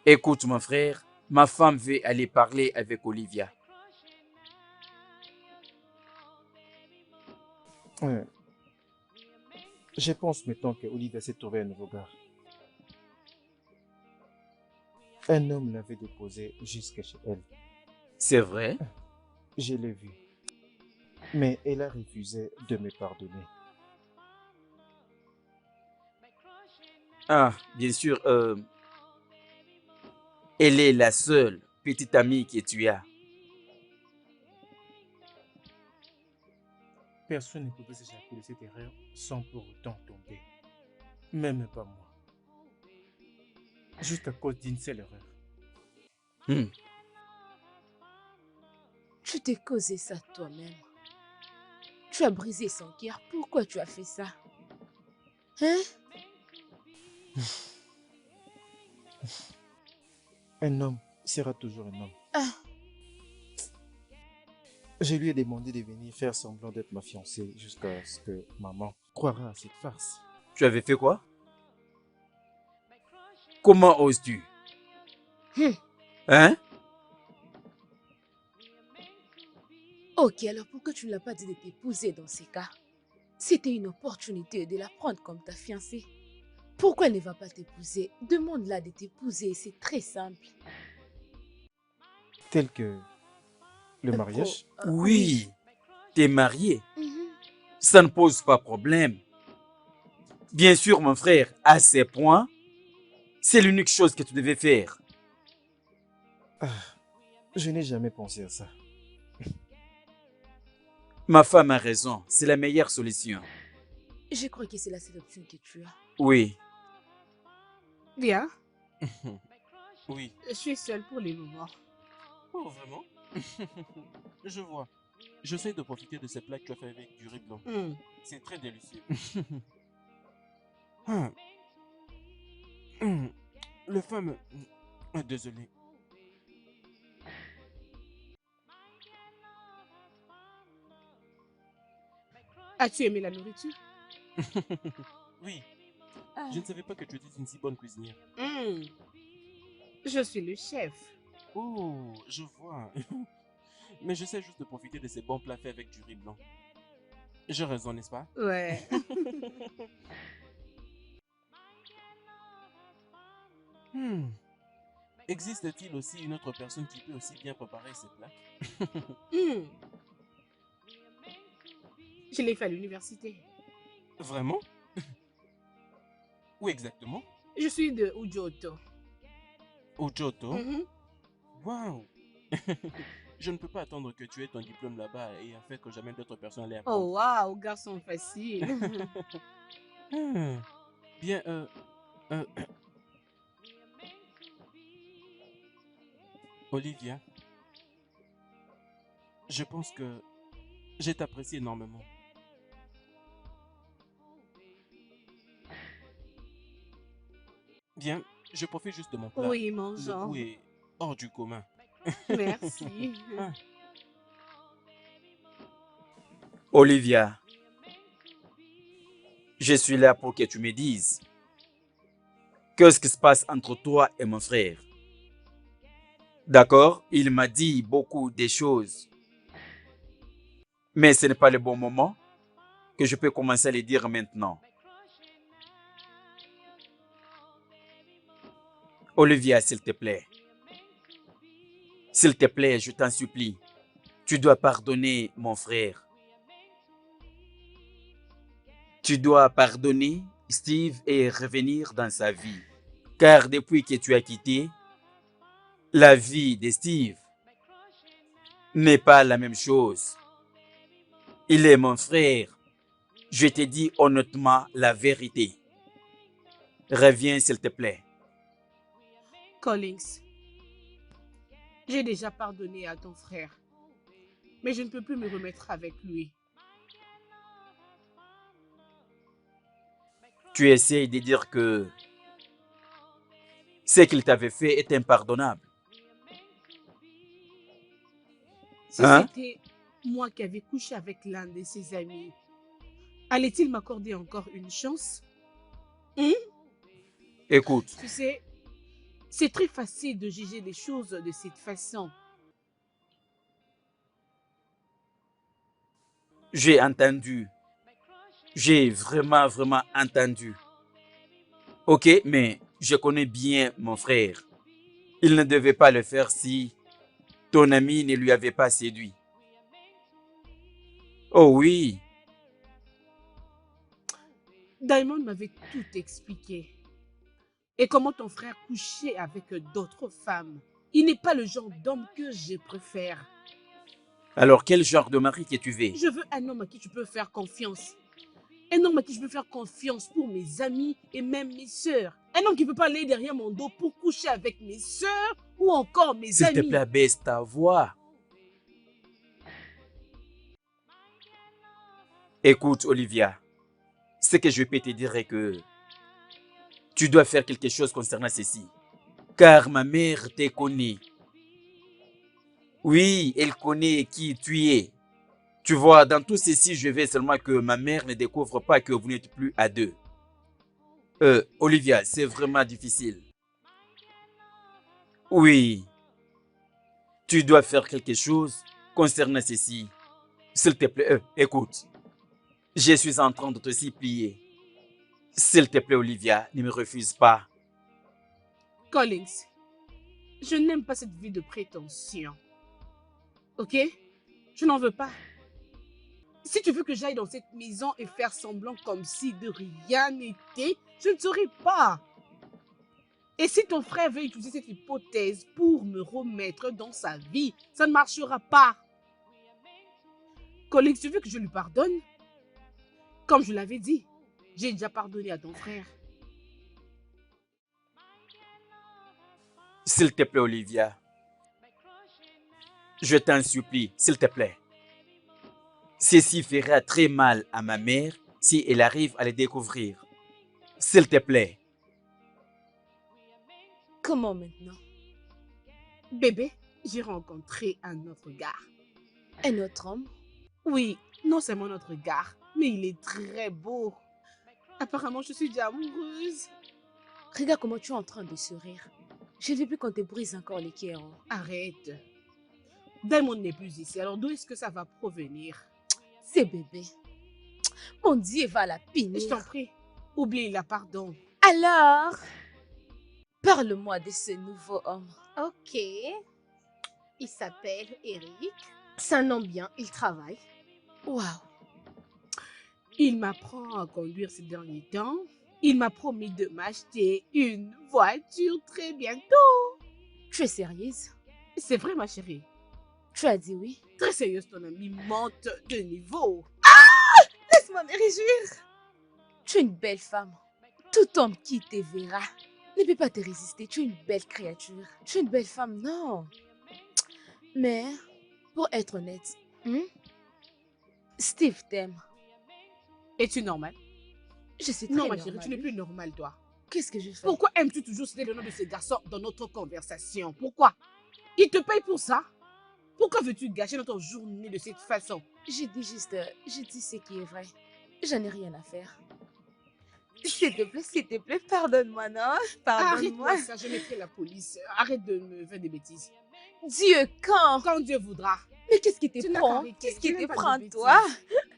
Écoute, mon frère, ma femme veut aller parler avec Olivia. Euh, je pense maintenant que Olivia s'est trouvé un nouveau gars. Un homme l'avait déposé jusque chez elle. C'est vrai? Je l'ai vu. Mais elle a refusé de me pardonner. Ah, bien sûr, elle est la seule petite amie que tu as. Personne ne pouvait s'échapper de cette erreur sans pour autant tomber. Même pas moi. Juste à cause d'une seule erreur. Hmm. Tu t'es causé ça toi-même. Tu as brisé son cœur. Pourquoi tu as fait ça? Hein? Un homme sera toujours un homme. Ah, Je lui ai demandé de venir faire semblant d'être ma fiancée jusqu'à ce que maman croira à cette farce. Tu avais fait quoi? Comment oses-tu? hum. Hein? Ok, alors pourquoi tu ne l'as pas dit de t'épouser dans ces cas? C'était une opportunité de la prendre comme ta fiancée. Pourquoi elle ne va pas t'épouser? Demande-la de t'épouser, c'est très simple. Tel que le Pour... mariage. Oui, t'es marié. Mhm. Ça ne pose pas problème. Bien sûr, mon frère, à ces points, c'est l'unique chose que tu devais faire. Ah, je n'ai jamais pensé à ça. Ma femme a raison, c'est la meilleure solution. Je crois que c'est la seule option que tu as. Oui, Bien, Oui. je suis seule pour les moments. Oh, vraiment? Je vois. J'essaie de profiter de ces plats que tu as fait avec du riz blanc. C'est très délicieux. Ah. Le fameux... Désolé. As-tu aimé la nourriture? Oui, Ah. je ne savais pas que tu étais une si bonne cuisinière. Je suis le chef. Oh, je vois. Mais j'essaie juste de profiter de ces bons plats faits avec du riz blanc. J'ai raison, n'est-ce pas? Ouais. Hmm. Existe-t-il aussi une autre personne qui peut aussi bien préparer ces plats? Je l'ai fait à l'université. Vraiment? Où exactement? Je suis de Ujoto. Au Johto? Mhm. Waouh! Je ne peux pas attendre que tu aies ton diplôme là-bas et afin que jamais d'autres personnes allaient apprendre. Oh waouh, garçon facile. Hmm. Bien, euh, Olivia, je pense que je t'apprécie énormément. Bien, je profite juste de mon plat. Oui, Le mangeons. goût est hors du commun. Merci. Ah, Olivia, je suis là pour que tu me dises qu'est-ce qui se passe entre toi et mon frère. D'accord? Il m'a dit beaucoup de choses, mais ce n'est pas le bon moment que je peux commencer à les dire maintenant. Olivia, s'il te plaît. S'il te plaît, je t'en supplie. Tu dois pardonner mon frère. Tu dois pardonner Steve et revenir dans sa vie. Car depuis que tu as quitté, la vie de Steve n'est pas la même chose. Il est mon frère. Je te dis honnêtement la vérité. Reviens, s'il te plaît. Collins, j'ai déjà pardonné à ton frère, mais je ne peux plus me remettre avec lui. Tu essaies de dire que ce qu'il t'avait fait est impardonnable. Si Hein? c'était moi qui avais couché avec l'un de ses amis, allait-il m'accorder encore une chance? Écoute, Tu sais, C'est très facile de juger les choses de cette façon. J'ai entendu. J'ai vraiment, vraiment entendu. Ok, mais je connais bien mon frère. Il ne devait pas le faire si ton ami ne lui avait pas séduit. Oh oui, Diamond m'avait tout expliqué. Et comment ton frère couchait avec d'autres femmes. Il n'est pas le genre d'homme que je préfère. alors quel genre de mari que tu veux? Je veux un homme à qui tu peux faire confiance. Un homme à qui je peux faire confiance pour mes amis et même mes sœurs. Un homme qui ne peut pas aller derrière mon dos pour coucher avec mes sœurs ou encore mes S'il te amis. plaît, baisse ta voix. Écoute, Olivia, ce que je peux te dire est que tu dois faire quelque chose concernant ceci. Car ma mère te connaît. Oui, elle connaît qui tu es. Tu vois, dans tout ceci, je veux seulement que ma mère ne découvre pas que vous n'êtes plus à deux. Olivia, c'est vraiment difficile. Oui, tu dois faire quelque chose concernant ceci. S'il te plaît, écoute, je suis en train de te supplier. S'il te plaît, Olivia, ne me refuse pas. Collins, je n'aime pas cette vie de prétention. Ok? Je n'en veux pas. Si tu veux que j'aille dans cette maison et faire semblant comme si de rien n'était, je ne saurais pas. Et si ton frère veut utiliser cette hypothèse pour me remettre dans sa vie, ça ne marchera pas. Collins, tu veux que je lui pardonne? Comme je l'avais dit, j'ai déjà pardonné à ton frère. S'il te plaît, Olivia. Je t'en supplie, s'il te plaît. Ceci fera très mal à ma mère si elle arrive à le découvrir. S'il te plaît. Comment maintenant? Bébé, j'ai rencontré un autre gars. Un autre homme? Oui, non seulement notre gars, mais il est très beau. Apparemment, je suis déjà amoureuse. Regarde comment tu es en train de sourire. Je ne veux plus qu'on te brise encore les cœurs. Arrête. Diamond n'est plus ici, alors d'où est-ce que ça va provenir? C'est bébé. Mon Dieu, va la punir. Je t'en prie, oublie la pardon. Alors, parle-moi de ce nouveau homme. Ok. Il s'appelle Eric. C'est un homme bien, il travaille. Waouh. Il m'apprend à conduire ces derniers temps. Il m'a promis de m'acheter une voiture très bientôt. Tu es sérieuse? C'est vrai, ma chérie. Tu as dit oui? Très sérieuse, ton ami monte de niveau. Laisse-moi me réjouir. Tu es une belle femme. Tout homme qui te verra ne peut pas te résister. Tu es une belle créature. Tu es une belle femme, non. Mais, pour être honnête, Steve t'aime. Es-tu normale? Je suis très Non, ma normale. chérie, tu n'es plus normale, toi. Qu'est-ce que je fais? Pourquoi aimes-tu toujours citer le nom de ce garçon dans notre conversation? Pourquoi? Il te paye pour ça? Pourquoi veux-tu gâcher notre journée de cette façon? Je dis ce qui est vrai. J'en ai rien à faire. S'il te plaît, pardonne-moi, non? Pardonne-moi. Arrête-moi ça, je mettrai la police. Arrête de me faire des bêtises. Dieu, quand? Quand Dieu voudra. Mais qu'est-ce qui Tu te n'as prend? qu'à Qu'est-ce arrêter. qui Tu n'as te pas de prend, bêtises. toi?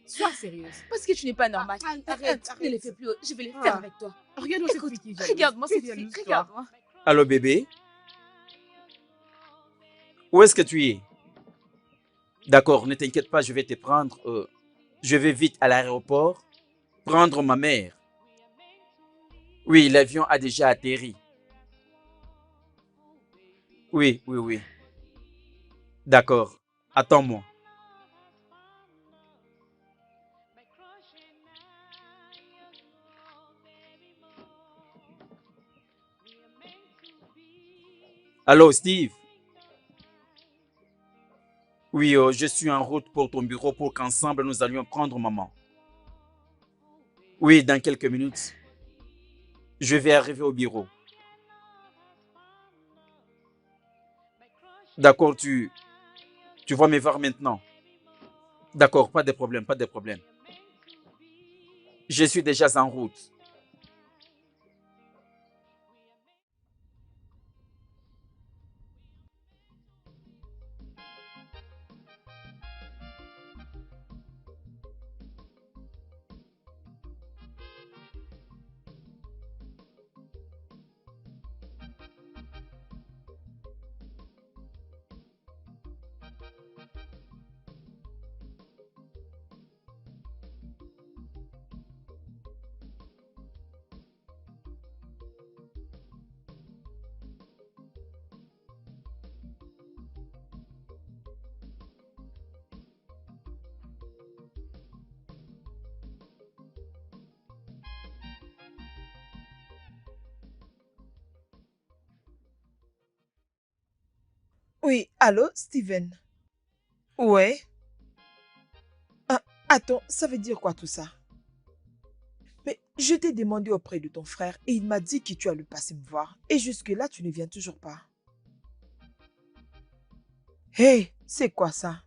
Sois sérieuse. Parce que tu n'es pas normal. Arrête. Ne les fais plus. Je vais les faire avec toi. Regarde-moi cette Écoute, fille qui est jalouse. regarde-moi Tu es cette fille. jalouse, toi. Regarde-moi. Allô, bébé? Où est-ce que tu es? D'accord, ne t'inquiète pas, je vais te prendre. Je vais vite à l'aéroport prendre ma mère. Oui, l'avion a déjà atterri. Oui. D'accord, attends-moi. Allô, Steve? Oui, je suis en route pour ton bureau pour qu'ensemble nous allions prendre maman. Oui, dans quelques minutes. Je vais arriver au bureau. D'accord, tu vas me voir maintenant. D'accord, pas de problème. Je suis déjà en route. Allô, Steven? Ouais. Ah, attends, ça veut dire quoi tout ça? Mais je t'ai demandé auprès de ton frère et il m'a dit que tu allais passer me voir. Et jusque-là, tu ne viens toujours pas. Hé, c'est quoi ça?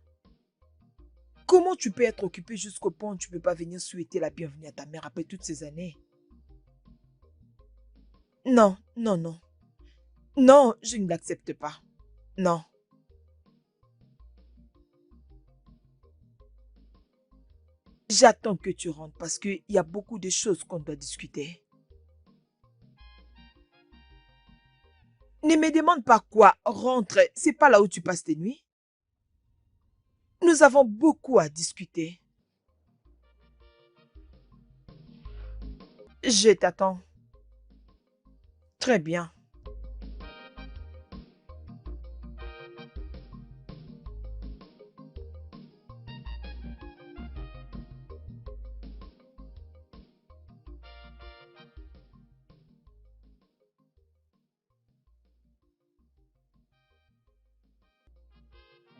Comment tu peux être occupé jusqu'au point où tu ne peux pas venir souhaiter la bienvenue à ta mère après toutes ces années? Non, non, non. Non, je ne l'accepte pas. Non. J'attends que tu rentres parce qu'il y a beaucoup de choses qu'on doit discuter. Ne me demande pas quoi. Rentre. C'est pas là où tu passes tes nuits. Nous avons beaucoup à discuter. Je t'attends. Très bien.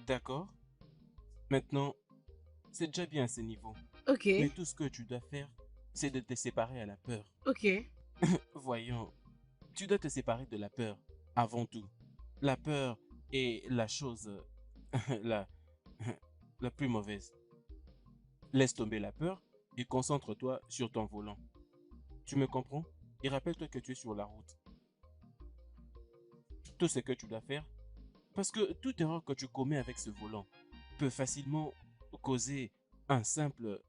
D'accord. Maintenant, c'est déjà bien à ce niveau. Ok, Mais tout ce que tu dois faire, c'est de te séparer à la peur. ok. Voyons, tu dois te séparer de la peur avant tout. La peur est la chose la, la plus mauvaise. Laisse tomber la peur et concentre-toi sur ton volant. Tu me comprends? Et rappelle-toi que tu es sur la route. Tout ce que tu dois faire, parce que toute erreur que tu commets avec ce volant peut facilement causer un simple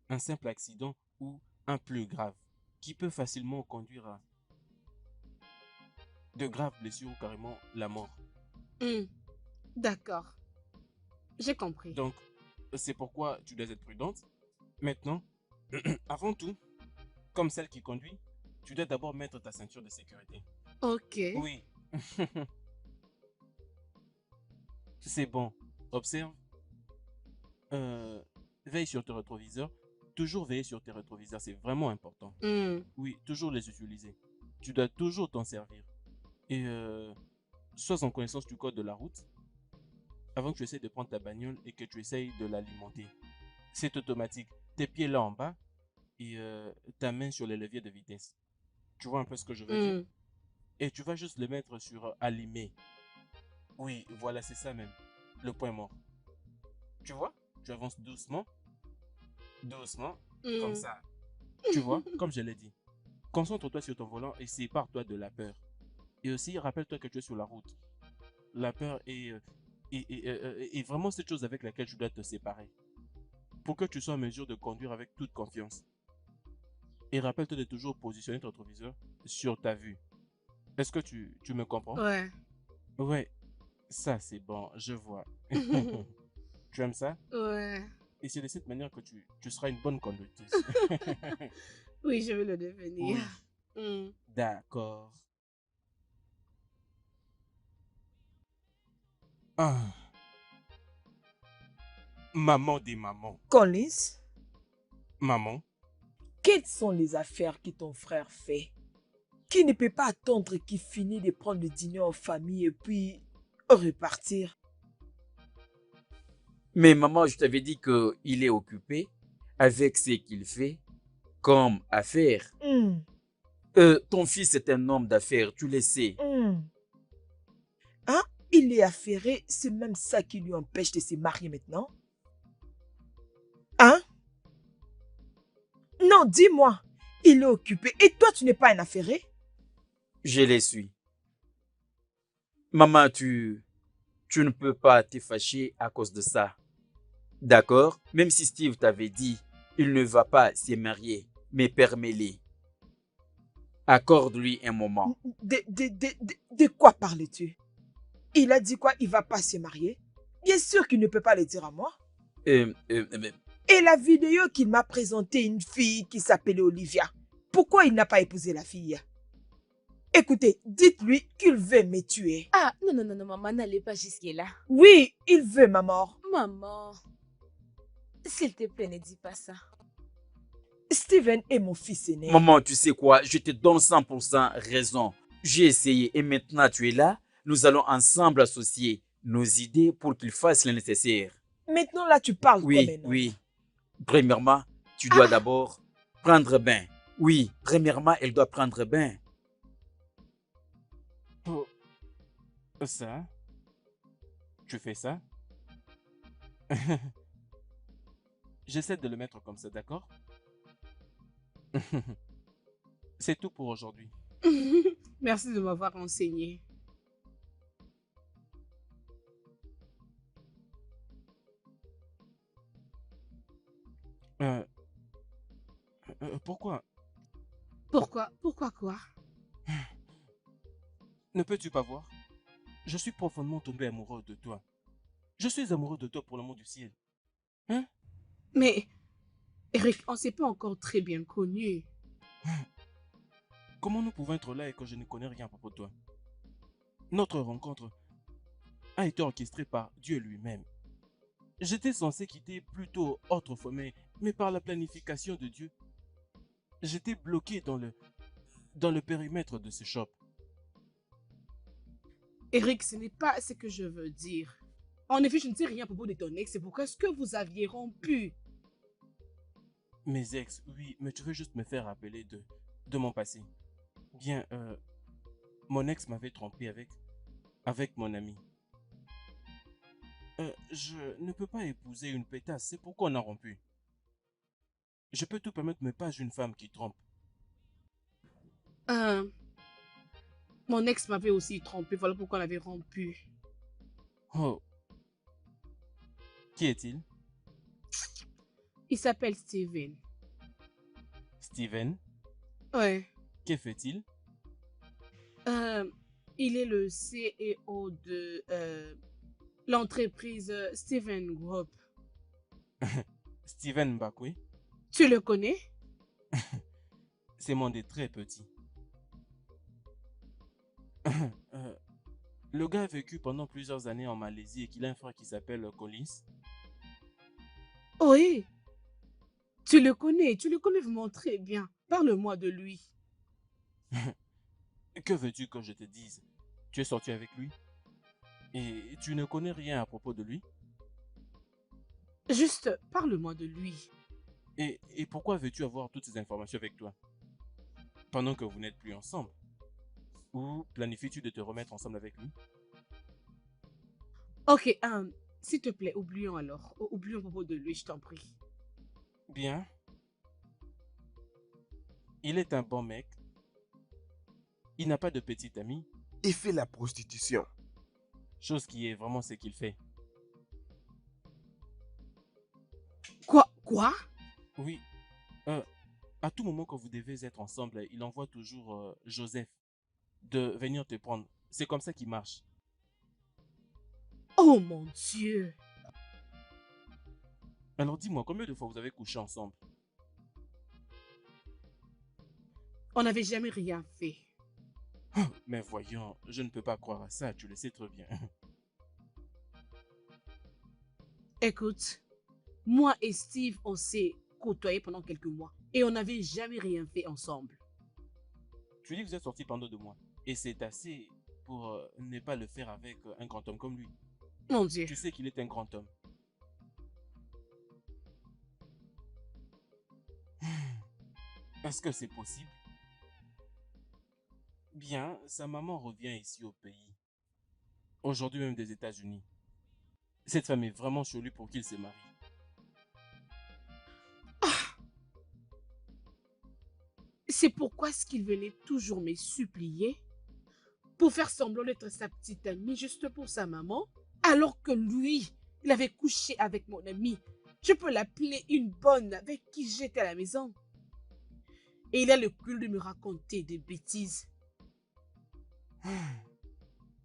accident ou un plus grave, qui peut facilement conduire à de graves blessures ou carrément la mort. Hmm, d'accord, j'ai compris. Donc, c'est pourquoi tu dois être prudente. Maintenant, avant tout, comme celle qui conduit, tu dois d'abord mettre ta ceinture de sécurité. Ok. Oui. C'est bon. Observe. Veille sur tes rétroviseurs. Toujours veiller sur tes rétroviseurs, c'est vraiment important. Hmm, Oui, toujours les utiliser. Tu dois toujours t'en servir. Et sois en connaissance du code de la route avant que tu essayes de prendre ta bagnole et que tu essayes de l'alimenter. C'est automatique. Tes pieds là en bas et ta main sur les leviers de vitesse. Tu vois un peu ce que je veux dire? hmm. Et tu vas juste le mettre sur allumer. Oui, voilà, c'est ça même. Le point mort. Tu vois? Tu avances doucement. Doucement. Comme Hmm. ça. Tu vois? Comme je l'ai dit. Concentre-toi sur ton volant et sépare-toi de la peur. Et aussi, rappelle-toi que tu es sur la route. La peur est vraiment cette chose avec laquelle tu dois te séparer. Pour que tu sois en mesure de conduire avec toute confiance. Et rappelle-toi de toujours positionner ton rétroviseur sur ta vue. Est-ce que tu me comprends? Ouais. Ouais, ça c'est bon, je vois. Tu aimes ça? Ouais. Et c'est de cette manière que tu seras une bonne conductrice. Oui, je vais le devenir. Oui, Hmm. d'accord. Ah, maman des mamans. Collins, Maman, quelles sont les affaires que ton frère fait? Qui ne peut pas attendre qu'il finisse de prendre le dîner en famille et puis repartir? Mais maman, je t'avais dit qu'il est occupé avec ce qu'il fait comme affaire. Hmm, Ton fils est un homme d'affaires, tu le sais. hmm. Hein? Il est affairé, c'est même ça qui lui empêche de se marier maintenant? Hein? Non, dis-moi, il est occupé et toi tu n'es pas un affairé? Je les suis. Maman, tu ne peux pas te fâcher à cause de ça. D'accord? Même si Steve t'avait dit, il ne va pas se marier, mais permets-le. Accorde-lui un moment. De quoi parles-tu? Il a dit quoi? Il va pas se marier? Bien sûr qu'il ne peut pas le dire à moi. Mais Et la vidéo qu'il m'a présentée, une fille qui s'appelait Olivia. Pourquoi il n'a pas épousé la fille? Écoutez, dites-lui qu'il veut me tuer. Ah, non, non, non, non, maman, n'allez pas jusque-là. Oui, il veut ma mort. Maman, s'il te plaît, ne dis pas ça. Steven est mon fils aîné. maman, tu sais quoi? Je te donne 100% raison. J'ai essayé et maintenant tu es là. Nous allons ensemble associer nos idées pour qu'il fasse le nécessaire. Maintenant, là, tu parles comme Oui, un homme. oui. Premièrement, tu dois d'abord prendre bain. Oui, premièrement, elle doit prendre bain. Pour ça, tu fais ça? J'essaie de le mettre comme ça, d'accord? C'est tout pour aujourd'hui. Merci de m'avoir renseigné. Euh, pourquoi? Pourquoi quoi? Ne peux-tu pas voir? Je suis profondément tombé amoureux de toi. Je suis amoureux de toi pour l'amour du ciel. Hein? Mais, Eric, on ne s'est pas encore très bien connus. Comment nous pouvons être là et que je ne connais rien à propos de toi? Notre rencontre a été orchestrée par Dieu lui-même. J'étais censé quitter plus tôt autrefois, mais par la planification de Dieu, j'étais bloqué dans le périmètre de ce shop. Eric, ce n'est pas ce que je veux dire. En effet, je ne sais rien à propos de ton ex, c'est pourquoi est-ce que vous aviez rompu? Mes ex, oui, mais tu veux juste me faire rappeler de mon passé. Bien, mon ex m'avait trompé avec mon ami. Je ne peux pas épouser une pétasse, c'est pourquoi on a rompu. Je peux tout permettre, mais pas une femme qui trompe. Mon ex m'avait aussi trompé, voilà pourquoi on avait rompu. Oh, qui est-il? Il s'appelle Steven. Steven? Ouais. Que fait-il? Il est le CEO de l'entreprise Steven Group. Steven Mbakwe? Tu le connais? C'est mon des très petit. Le gars a vécu pendant plusieurs années en Malaisie et qu'il a un frère qui s'appelle Collins. Oui. Tu le connais vraiment très bien. Parle-moi de lui. Que veux-tu que je te dise? Tu es sorti avec lui? Et tu ne connais rien à propos de lui? Juste, parle-moi de lui. Et pourquoi veux-tu avoir toutes ces informations avec toi? Pendant que vous n'êtes plus ensemble? Ou planifies-tu de te remettre ensemble avec lui? Ok, s'il te plaît, oublions alors. Oublions à propos de lui, je t'en prie. Bien. Il est un bon mec. Il n'a pas de petite amie. Il fait la prostitution. Chose qui est vraiment ce qu'il fait. Quoi? Oui. À tout moment que vous devez être ensemble, il envoie toujours Joseph de venir te prendre. C'est comme ça qu'il marche. Oh mon Dieu! Alors dis-moi, combien de fois vous avez couché ensemble? On n'avait jamais rien fait. Mais voyons, je ne peux pas croire à ça, tu le sais très bien. Écoute, moi et Steve, on s'est côtoyés pendant quelques mois et on n'avait jamais rien fait ensemble. Tu dis que vous êtes sortis pendant 2 mois. Et c'est assez pour ne pas le faire avec un grand homme comme lui. Mon Dieu. Tu sais qu'il est un grand homme. Est-ce que c'est possible? Bien, sa maman revient ici au pays. Aujourd'hui même des États-Unis. Cette femme est vraiment chelue pour qu'il se marie. C'est pourquoi est-ce qu'il venait toujours me supplier pour faire semblant d'être sa petite amie juste pour sa maman, alors que lui, il avait couché avec mon amie. Je peux l'appeler une bonne avec qui j'étais à la maison. Et il a le cul de me raconter des bêtises.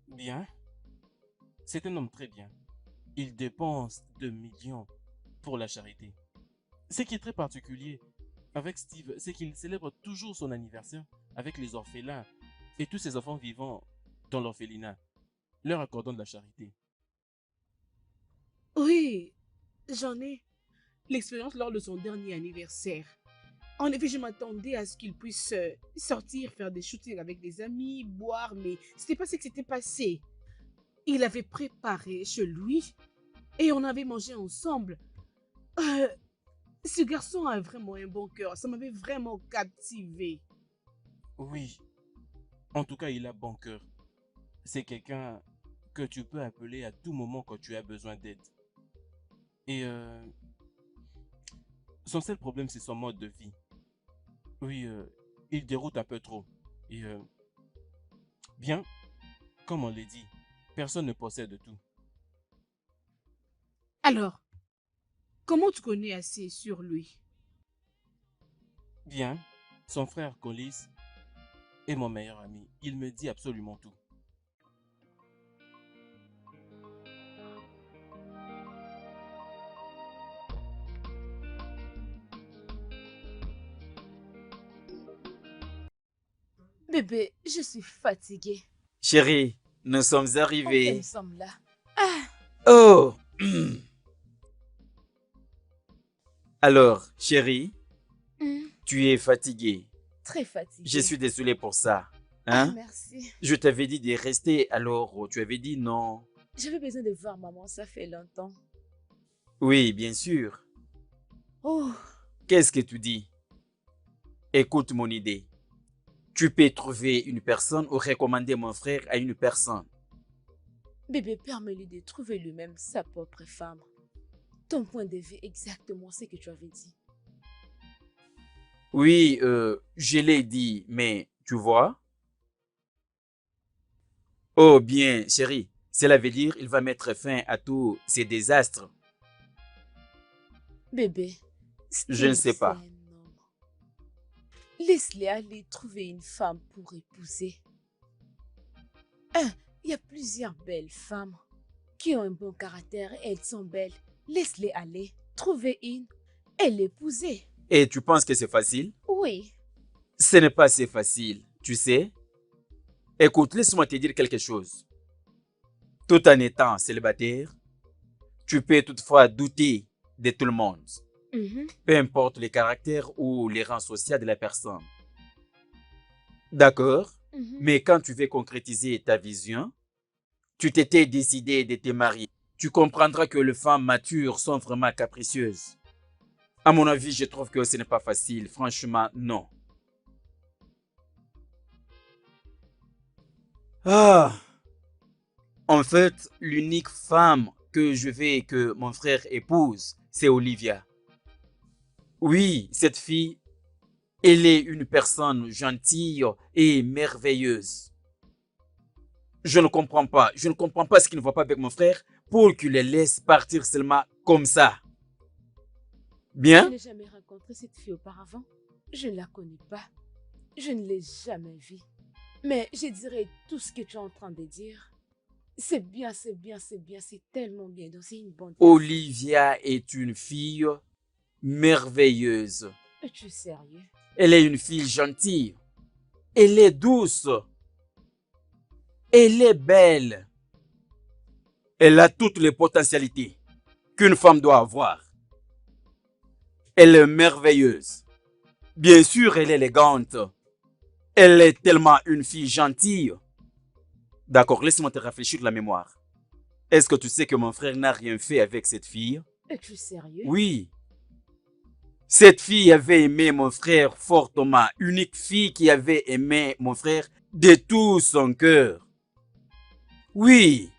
Bien. C'est un homme très bien. Il dépense 2 millions pour la charité. Ce qui est très particulier avec Steve, c'est qu'il célèbre toujours son anniversaire avec les orphelins et tous ces enfants vivant dans l'orphelinat, leur accordant de la charité. Oui, j'en ai l'expérience lors de son dernier anniversaire. En effet, je m'attendais à ce qu'il puisse sortir, faire des shootings avec des amis, boire, mais c'était pas ce qui s'était passé. il avait préparé chez lui et on avait mangé ensemble. Euh, Ce garçon a vraiment un bon cœur. Ça m'avait vraiment captivé. Oui, en tout cas, il a bon cœur. C'est quelqu'un que tu peux appeler à tout moment quand tu as besoin d'aide. Et son seul problème, c'est son mode de vie. Oui, il déroute un peu trop. Et bien, comme on l'a dit, personne ne possède tout. Alors, comment tu connais assez sur lui? Bien, son frère Collis est mon meilleur ami. Il me dit absolument tout. Bébé, je suis fatiguée. Chérie, nous sommes Enfin, arrivés. nous sommes là. Ah, Oh! Alors, chérie, tu es fatiguée. très fatiguée. Je suis désolé pour ça. Ah, Hein? merci. Je t'avais dit de rester, alors tu avais dit non. J'avais besoin de voir maman, ça fait longtemps. Oui, bien sûr. Oh, Qu'est-ce que tu dis? Écoute mon idée. Tu peux trouver une personne ou recommander mon frère à une personne. bébé, permets-lui de trouver lui-même sa propre femme. Ton point de vue, exactement ce que tu avais dit. Oui, je l'ai dit, mais tu vois? Oh bien, chérie, cela veut dire il va mettre fin à tous ces désastres. Bébé, Je ne Steve, sais c'est pas. un homme. Laisse-les aller trouver une femme pour épouser. Il y a plusieurs belles femmes qui ont un bon caractère et elles sont belles. Laisse-les aller, trouver une et l'épouser. Et tu penses que c'est facile? Oui, Ce n'est pas si facile, tu sais. Écoute, laisse-moi te dire quelque chose. Tout en étant célibataire, tu peux toutefois douter de tout le monde, peu importe le caractère ou les rangs sociaux de la personne. D'accord? Mais quand tu veux concrétiser ta vision, tu t'étais décidé de te marier. Tu comprendras que les femmes matures sont vraiment capricieuses. À mon avis, je trouve que ce n'est pas facile. Franchement, non. Ah, en fait, l'unique femme que je veux que mon frère épouse, c'est Olivia. Oui, cette fille, elle est une personne gentille et merveilleuse. Je ne comprends pas. Je ne comprends pas ce qu'il ne va pas avec mon frère pour qu'il les laisse partir seulement comme ça. je Bien? n'ai jamais rencontré cette fille auparavant. Je ne la connais pas. Je ne l'ai jamais vue. Mais je dirais tout ce que tu es en train de dire. C'est bien, c'est bien, c'est bien, c'est tellement bien. Donc c'est une bonne personne. Olivia est une fille merveilleuse. Es-tu sérieux? Elle est une fille gentille. Elle est douce. Elle est belle. Elle a toutes les potentialités qu'une femme doit avoir. Elle est merveilleuse. Bien sûr, elle est élégante. Elle est tellement une fille gentille. D'accord, laisse-moi te rafraîchir la mémoire. Est-ce que tu sais que mon frère n'a rien fait avec cette fille? Es-tu sérieux? Oui. Cette fille avait aimé mon frère fortement. Unique fille qui avait aimé mon frère de tout son cœur. Oui.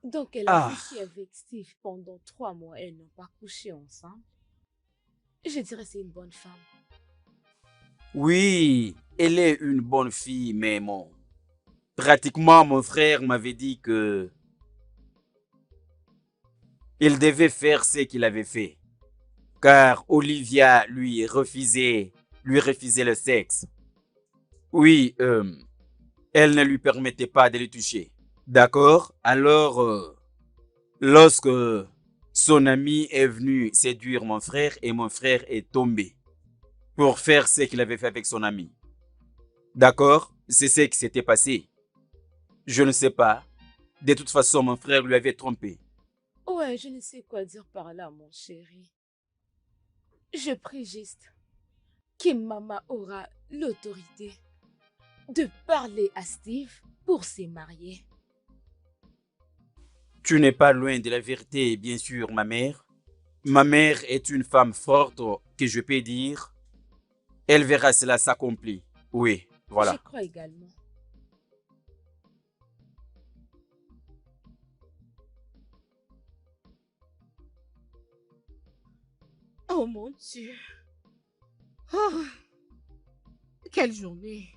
Donc elle a Ah. vécu avec Steve pendant 3 mois et elles n'ont pas couché ensemble. Je dirais que c'est une bonne femme. Oui, elle est une bonne fille, mais bon. Pratiquement, mon frère m'avait dit que il devait faire ce qu'il avait fait. Car Olivia lui refusait le sexe. Oui, elle ne lui permettait pas de le toucher. D'accord? Alors, lorsque son ami est venu séduire mon frère et mon frère est tombé pour faire ce qu'il avait fait avec son ami. D'accord? C'est ce qui s'était passé. Je ne sais pas. De toute façon, mon frère lui avait trompé. Ouais, je ne sais quoi dire par là, mon chéri. Je prie juste que maman aura l'autorité de parler à Steve pour se marier. Tu n'es pas loin de la vérité, bien sûr, ma mère. Ma mère est une femme forte que je peux dire. Elle verra cela s'accomplir. Oui, Je voilà. crois également. Oh mon Dieu. Oh, quelle journée.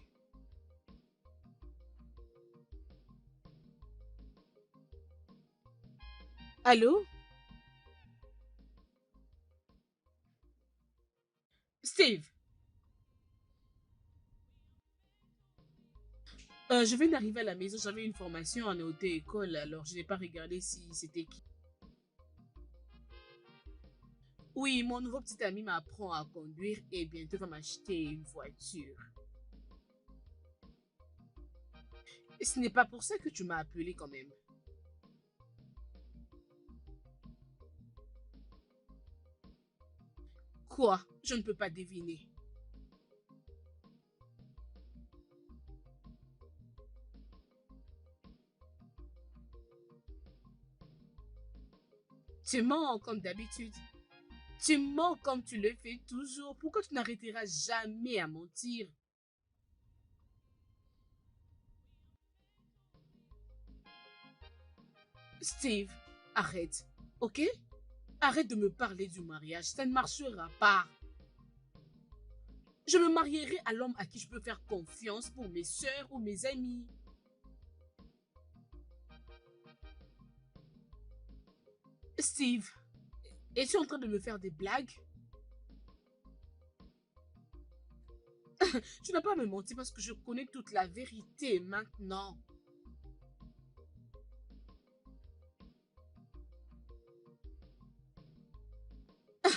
Allô? Steve, je viens d'arriver à la maison, j'avais une formation en auto-école, alors je n'ai pas regardé si c'était qui. Oui, mon nouveau petit ami m'apprend à conduire et bientôt va m'acheter une voiture. Ce n'est pas pour ça que tu m'as appelé quand même. Quoi? Je ne peux pas deviner. Tu mens comme d'habitude. Tu mens comme tu le fais toujours. Pourquoi tu n'arrêteras jamais à mentir? Steve, arrête, ok? Arrête de me parler du mariage, ça ne marchera pas. Je me marierai à l'homme à qui je peux faire confiance pour mes soeurs ou mes amis. Steve, es-tu en train de me faire des blagues? Tu n'as pas à me mentir parce que je connais toute la vérité maintenant.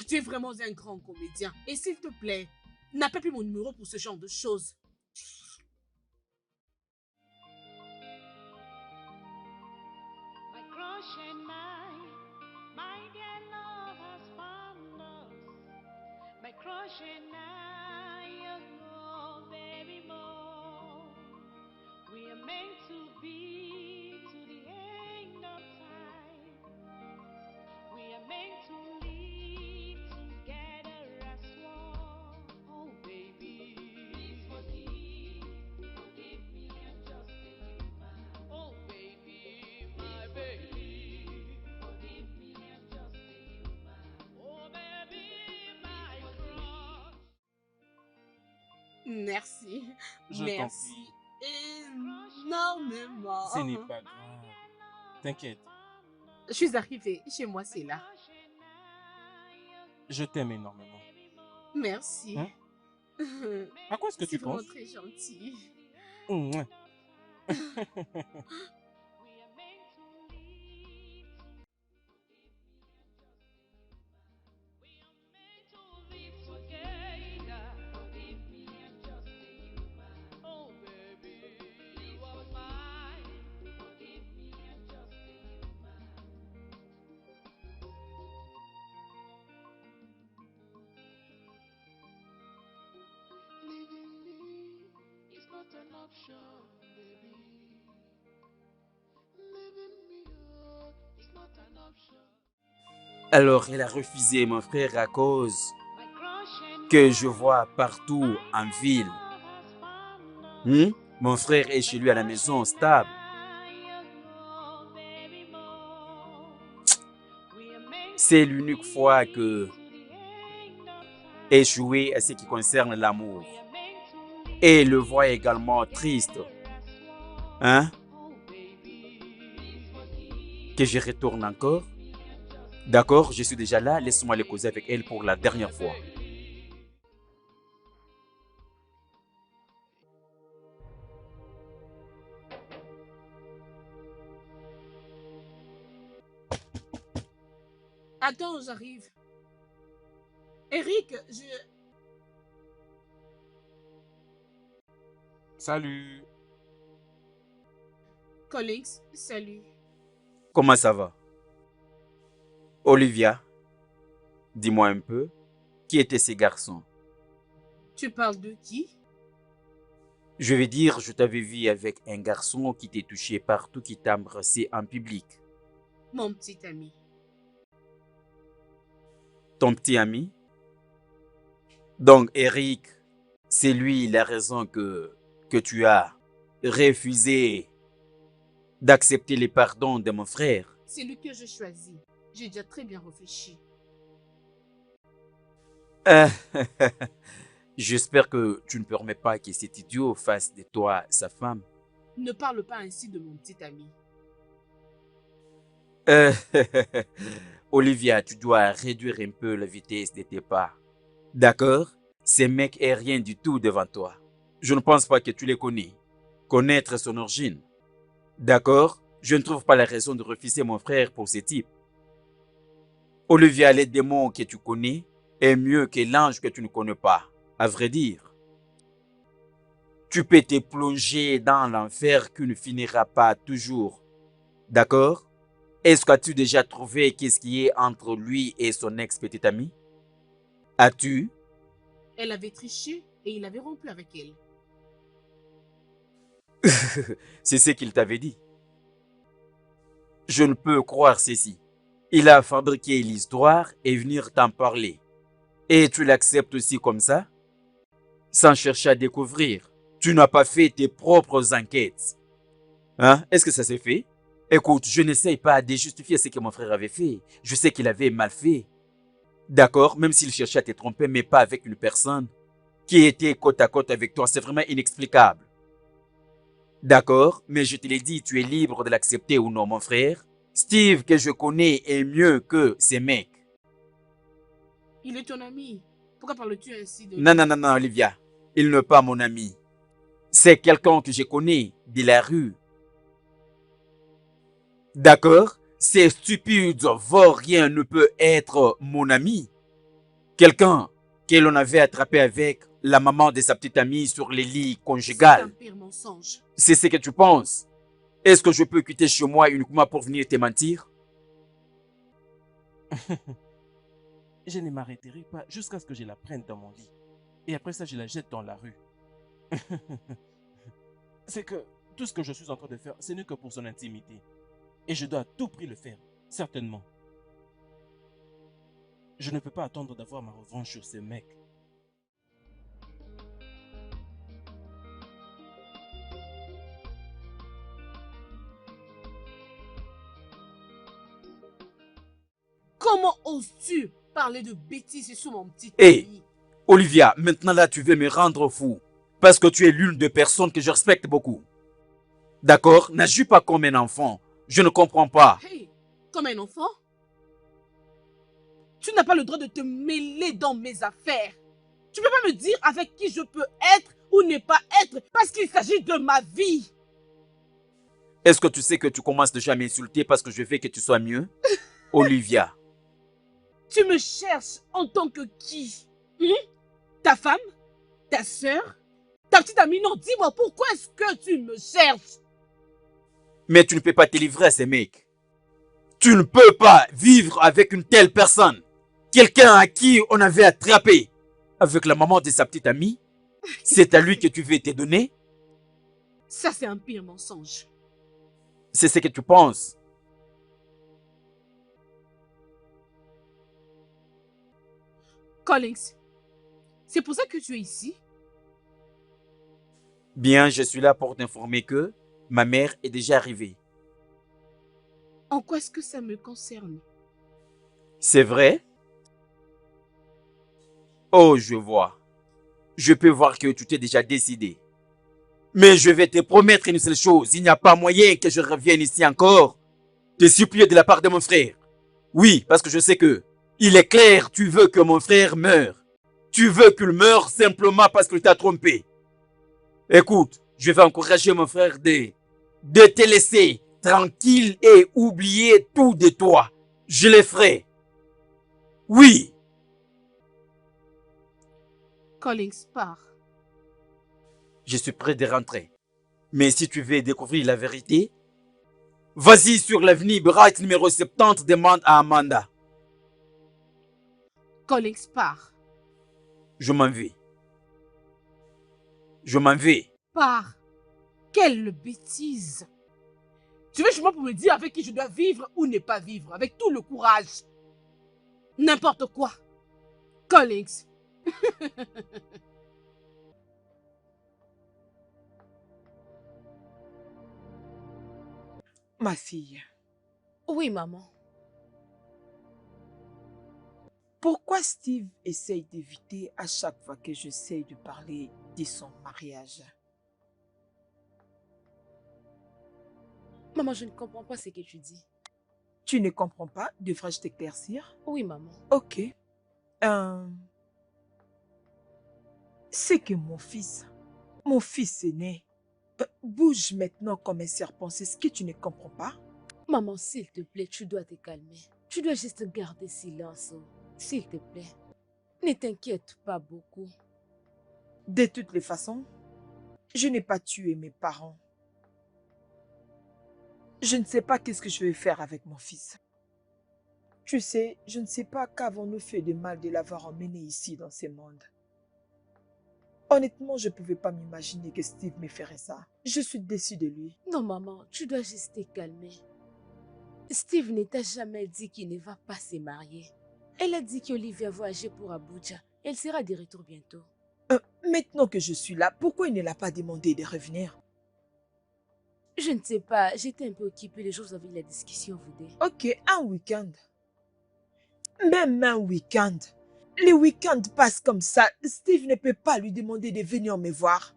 Tu es vraiment un grand comédien. Et s'il te plaît, n'appelle plus mon numéro pour ce genre de choses. My crush and I, my dear love has found us. My crush and I, oh baby more. We are meant to be to the end of time. We are meant to live together as one. Oh baby, please forgive me, I'm just a human. Oh baby, my baby, forgive me, I'm just a human. Oh baby, my crush. Merci. Je t'en Merci prie. énormément. Ce n'est pas grave. T'inquiète. Je suis arrivée. Chez moi, c'est là. Je t'aime énormément. Merci. Hein? À quoi est-ce que C'est tu vraiment penses? très gentil. Mouah. An option, baby. Leaving me is not an option. Alors, elle a refusé mon frère à cause My crush and que je vois partout en ville. Mon frère est chez lui à la maison, stable. C'est l'unique fois que échoué à ce qui concerne l'amour. Et le voit également triste. Hein? Que je retourne encore? D'accord, je suis déjà là. Laisse-moi les causer avec elle pour la dernière fois. Attends, j'arrive. Eric, Salut. Collins, salut. Comment ça va? Olivia, dis-moi un peu, qui étaient ces garçons? Tu parles de qui? Je vais dire, je t'avais vu avec un garçon qui t'a touché partout, qui t'a embrassé en public. Mon petit ami. Ton petit ami? Donc, Eric, c'est lui la raison que tu as refusé d'accepter les pardons de mon frère. C'est lui que je choisis. J'ai déjà très bien réfléchi. Euh, J'espère que tu ne permets pas que cet idiot fasse de toi sa femme. Ne parle pas ainsi de mon petit ami. Euh, Olivia, tu dois réduire un peu la vitesse de tes pas. D'accord? Ce mec est rien du tout devant toi. Je ne pense pas que tu les connais. Connaître son origine. D'accord? Je ne trouve pas la raison de refuser mon frère pour ce type. Olivia, les démons que tu connais est mieux que l'ange que tu ne connais pas, à vrai dire. Tu peux te plonger dans l'enfer qui ne finira pas toujours. D'accord? Est-ce que as-tu déjà trouvé qu'est-ce qui est entre lui et son ex-petite amie? As-tu? Elle avait triché et il avait rompu avec elle. C'est ce qu'il t'avait dit. Je ne peux croire ceci. Il a fabriqué l'histoire et venir t'en parler. Et tu l'acceptes aussi comme ça? Sans chercher à découvrir. Tu n'as pas fait tes propres enquêtes. Hein? Est-ce que ça s'est fait? Écoute, je n'essaye pas de justifier ce que mon frère avait fait. Je sais qu'il avait mal fait. D'accord? Même s'il cherchait à te tromper, mais pas avec une personne qui était côte à côte avec toi. C'est vraiment inexplicable. D'accord? Mais je te l'ai dit, tu es libre de l'accepter ou non, mon frère. Steve, que je connais, est mieux que ces mecs. Il est ton ami. Pourquoi parles-tu ainsi de lui? Non, non, non, non, Olivia. Il n'est pas mon ami. C'est quelqu'un que je connais de la rue. D'accord? C'est stupide, rien ne peut être mon ami. Quelqu'un que l'on avait attrapé avec la maman de sa petite amie sur les lits C'est un conjugales. pire mensonge. C'est ce que tu penses. Est-ce que je peux quitter chez moi uniquement pour venir te mentir? Je ne m'arrêterai pas jusqu'à ce que je la prenne dans mon lit. Et après ça, je la jette dans la rue. C'est que tout ce que je suis en train de faire, ce n'est que pour son intimité. Et je dois à tout prix le faire, certainement. Je ne peux pas attendre d'avoir ma revanche sur ces mecs. Comment oses-tu parler de bêtises sur mon petit Hé, ami? Olivia, maintenant là, tu veux me rendre fou. Parce que tu es l'une des personnes que je respecte beaucoup. D'accord? N'agis pas comme un enfant. Je ne comprends pas. Hey, comme un enfant? Tu n'as pas le droit de te mêler dans mes affaires. Tu ne peux pas me dire avec qui je peux être ou ne pas être parce qu'il s'agit de ma vie. Est-ce que tu sais que tu commences déjà à m'insulter parce que je veux que tu sois mieux? Olivia. Tu me cherches en tant que qui? Ta femme? Ta sœur? Ta petite amie? Non, dis-moi, pourquoi est-ce que tu me cherches? Mais tu ne peux pas te livrer à ces mecs. Tu ne peux pas vivre avec une telle personne. Quelqu'un à qui on avait attrapé avec la maman de sa petite amie. C'est à lui que tu veux te donner? Ça, c'est un pire mensonge. C'est ce que tu penses. Collins, c'est pour ça que tu es ici? Bien, je suis là pour t'informer que ma mère est déjà arrivée. En quoi est-ce que ça me concerne? C'est vrai? Oh, je vois. Je peux voir que tu t'es déjà décidé. Mais je vais te promettre une seule chose. Il n'y a pas moyen que je revienne ici encore te supplier de la part de mon frère. Oui, parce que je sais que il est clair, tu veux que mon frère meure. Tu veux qu'il meure simplement parce qu'il t'a trompé. Écoute, je vais encourager mon frère de te laisser tranquille et oublier tout de toi. Je le ferai. Oui. Collins, pars. Je suis prêt de rentrer. Mais si tu veux découvrir la vérité, vas-y sur l'avenue Bright numéro 70, demande à Amanda. Collins, pars. Je m'en vais. Je m'en vais. part. Quelle bêtise. Tu veux justement pour me dire avec qui je dois vivre ou ne pas vivre, avec tout le courage. N'importe quoi. Collins. Ma fille, Oui, maman. pourquoi Steve essaye d'éviter à chaque fois que j'essaye de parler de son mariage? Maman, je ne comprends pas ce que tu dis. Tu ne comprends pas? Devrais-je t'éclaircir? Oui, maman. Ok. C'est que mon fils aîné, bouge maintenant comme un serpent. C'est ce que tu ne comprends pas? Maman, s'il te plaît, tu dois te calmer. Tu dois juste garder silence. S'il te plaît. Ne t'inquiète pas beaucoup. De toutes les façons, je n'ai pas tué mes parents. Je ne sais pas qu'est-ce que je vais faire avec mon fils. Tu sais, je ne sais pas qu'avons-nous fait de mal de l'avoir emmené ici dans ce monde. Honnêtement, je ne pouvais pas m'imaginer que Steve me ferait ça. Je suis déçue de lui. Non, maman, tu dois juste te calmer. Steve ne t'a jamais dit qu'il ne va pas se marier. Elle a dit qu'Olivia voyageait pour Abuja. Elle sera de retour bientôt. Maintenant que je suis là, pourquoi il ne l'a pas demandé de revenir? Je ne sais pas, j'étais un peu occupée les jours où vous avez eu la discussion, vous deux. Ok, un week-end. Même un week-end. Les week-ends passent comme ça. Steve ne peut pas lui demander de venir me voir.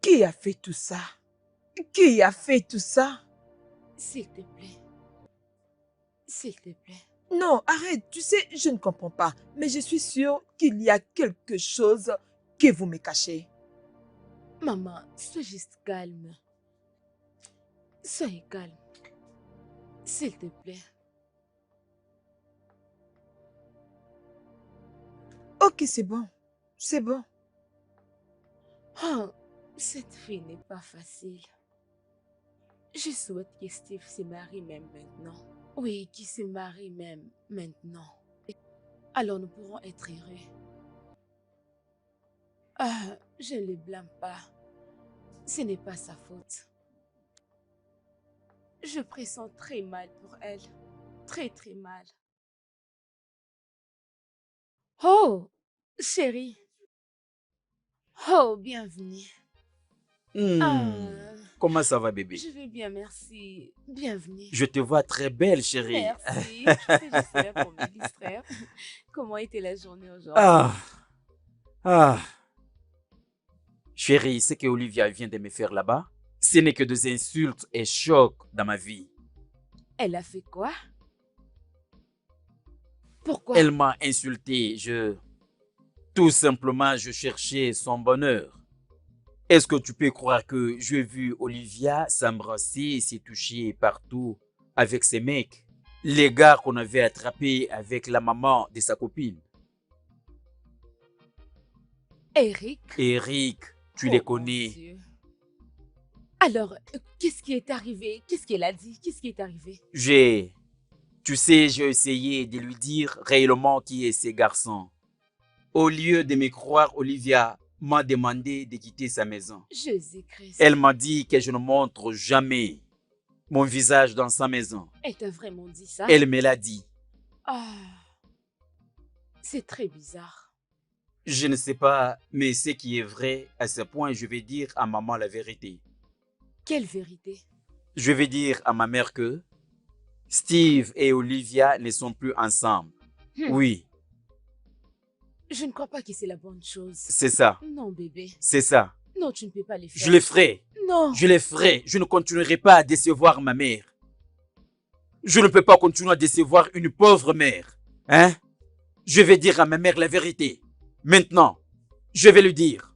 Qui a fait tout ça? Qui a fait tout ça? S'il te plaît. S'il te plaît. Non, arrête. Tu sais, je ne comprends pas. Mais je suis sûre qu'il y a quelque chose que vous me cachez. Maman, sois juste calme. Sois calme. S'il te plaît. Ok, c'est bon. C'est bon. Oh, cette fille n'est pas facile. Je souhaite que Steve se marie même maintenant. Oui, qu'il se marie même maintenant. Alors nous pourrons être heureux. Ah, je ne le blâme pas. Ce n'est pas sa faute. Je pressens très mal pour elle. Très, très mal. Oh, chérie. Oh, bienvenue. Comment ça va, bébé? Je vais bien, merci. Bienvenue. Je te vois très belle, chérie. Merci. Je suis là pour me distraire. Comment était la journée aujourd'hui? Ah. Chérie, ce que Olivia vient de me faire là-bas, ce n'est que des insultes et chocs dans ma vie. Elle a fait quoi? Pourquoi? Elle m'a insulté. Tout simplement, je cherchais son bonheur. Est-ce que tu peux croire que j'ai vu Olivia s'embrasser et se toucher partout avec ses mecs? Les gars qu'on avait attrapés avec la maman de sa copine. Eric? Eric, tu Oh, les mon connais. Dieu. Alors, qu'est-ce qui est arrivé? Qu'est-ce qu'elle a dit? Qu'est-ce qui est arrivé? Tu sais, j'ai essayé de lui dire réellement qui est ce garçon. Au lieu de me croire, Olivia m'a demandé de quitter sa maison. Jésus-Christ. Elle m'a dit que je ne montre jamais mon visage dans sa maison. Elle t'a vraiment dit ça? Elle me l'a dit. Ah, c'est très bizarre. Je ne sais pas, mais ce qui est vrai, à ce point, je vais dire à maman la vérité. Quelle vérité? Je vais dire à ma mère que Steve et Olivia ne sont plus ensemble. Oui, Je ne crois pas que c'est la bonne chose. c'est ça. Non, bébé. C'est ça. Non, tu ne peux pas le faire. Je le ferai. Non. Je le ferai. Je ne continuerai pas à décevoir ma mère. Je ne peux pas continuer à décevoir une pauvre mère. Hein? Je vais dire à ma mère la vérité. Maintenant, je vais lui dire.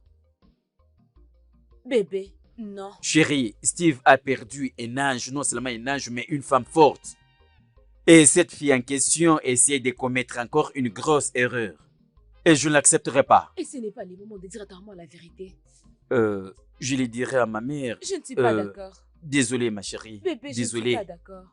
Bébé, non. Chérie, Steve a perdu un ange, non seulement un ange, mais une femme forte. Et cette fille en question essaie de commettre encore une grosse erreur. Et je ne l'accepterai pas. Et ce n'est pas le moment de dire à ta maman la vérité. Je le dirai à ma mère. Je ne suis pas d'accord. Désolé, ma chérie. Bébé, je ne Désolé. suis pas d'accord.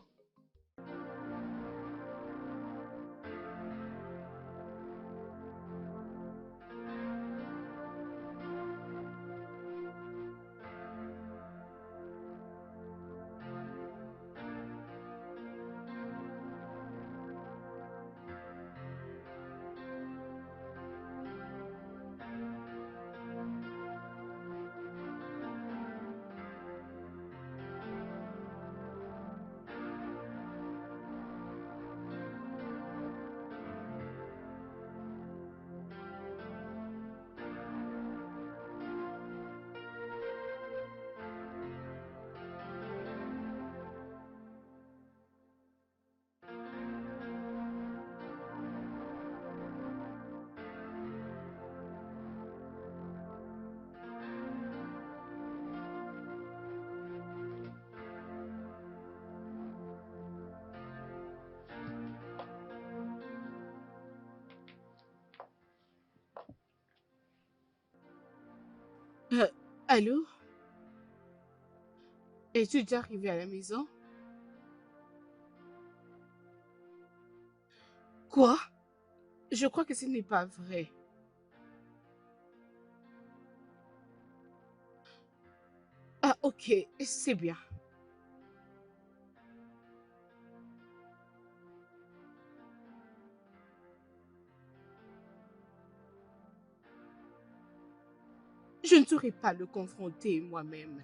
Allô? Es-tu déjà arrivé à la maison? Quoi? Je crois que ce n'est pas vrai. Ah, ok, c'est bien. Je ne saurais pas le confronter moi-même.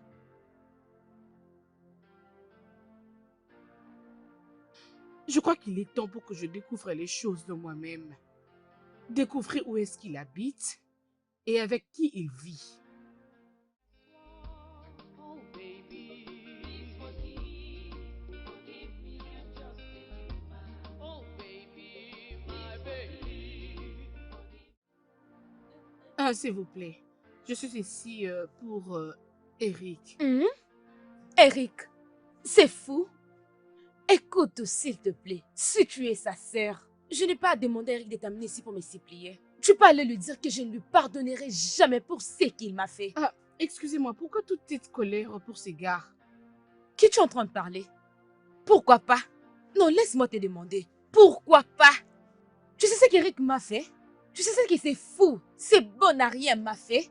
Je crois qu'il est temps pour que je découvre les choses de moi-même. Découvrir où est-ce qu'il habite et avec qui il vit. Oh baby, please forgive me and just make it mine. Oh baby, my baby. Ah, s'il vous plaît, je suis ici pour Eric. Eric, c'est fou. Écoute, s'il te plaît, si tu es sa sœur, je n'ai pas à demander à Eric de t'amener ici pour me supplier. Tu peux aller lui dire que je ne lui pardonnerai jamais pour ce qu'il m'a fait. Ah, excusez-moi, pourquoi toute cette colère pour ces gars? Qui tu es en train de parler? Pourquoi pas? Non, laisse-moi te demander. Pourquoi pas? Tu sais ce qu'Eric m'a fait? Tu sais ce que c'est fou, c'est bon à rien m'a fait?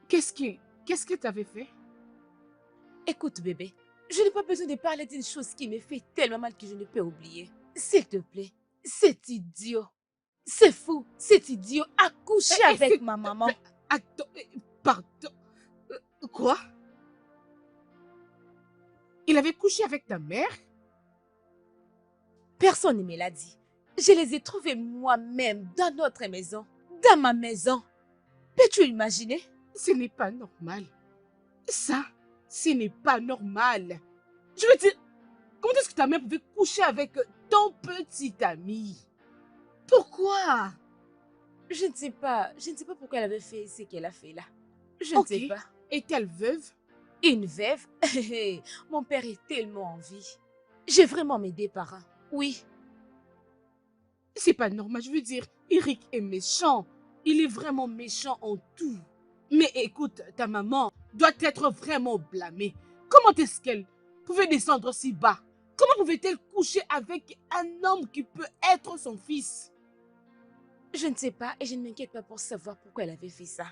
Qu'est-ce qu'il t'avait fait? Écoute, bébé, je n'ai pas besoin de parler d'une chose qui me fait tellement mal que je ne peux oublier. S'il te plaît, c'est idiot. C'est fou, c'est idiot a couché Eh, avec c'est- ma maman. Attends, pardon. Quoi? Il avait couché avec ta mère? Personne ne me l'a dit. Je les ai trouvés moi-même dans notre maison, dans ma maison. Peux-tu imaginer? Ce n'est pas normal. Ça, ce n'est pas normal. Je veux dire, comment est-ce que ta mère pouvait coucher avec ton petit ami? Pourquoi? Je ne sais pas pourquoi elle avait fait ce qu'elle a fait là. Je Ok. ne sais pas. Est-elle veuve? Une veuve? Mon père est tellement en vie. J'ai vraiment mes deux parents. Oui. C'est pas normal. Je veux dire, Eric est méchant. Il est vraiment méchant en tout. Mais écoute, ta maman doit être vraiment blâmée. Comment est-ce qu'elle pouvait descendre si bas? Comment pouvait-elle coucher avec un homme qui peut être son fils? Je ne sais pas et je ne m'inquiète pas pour savoir pourquoi elle avait fait ça.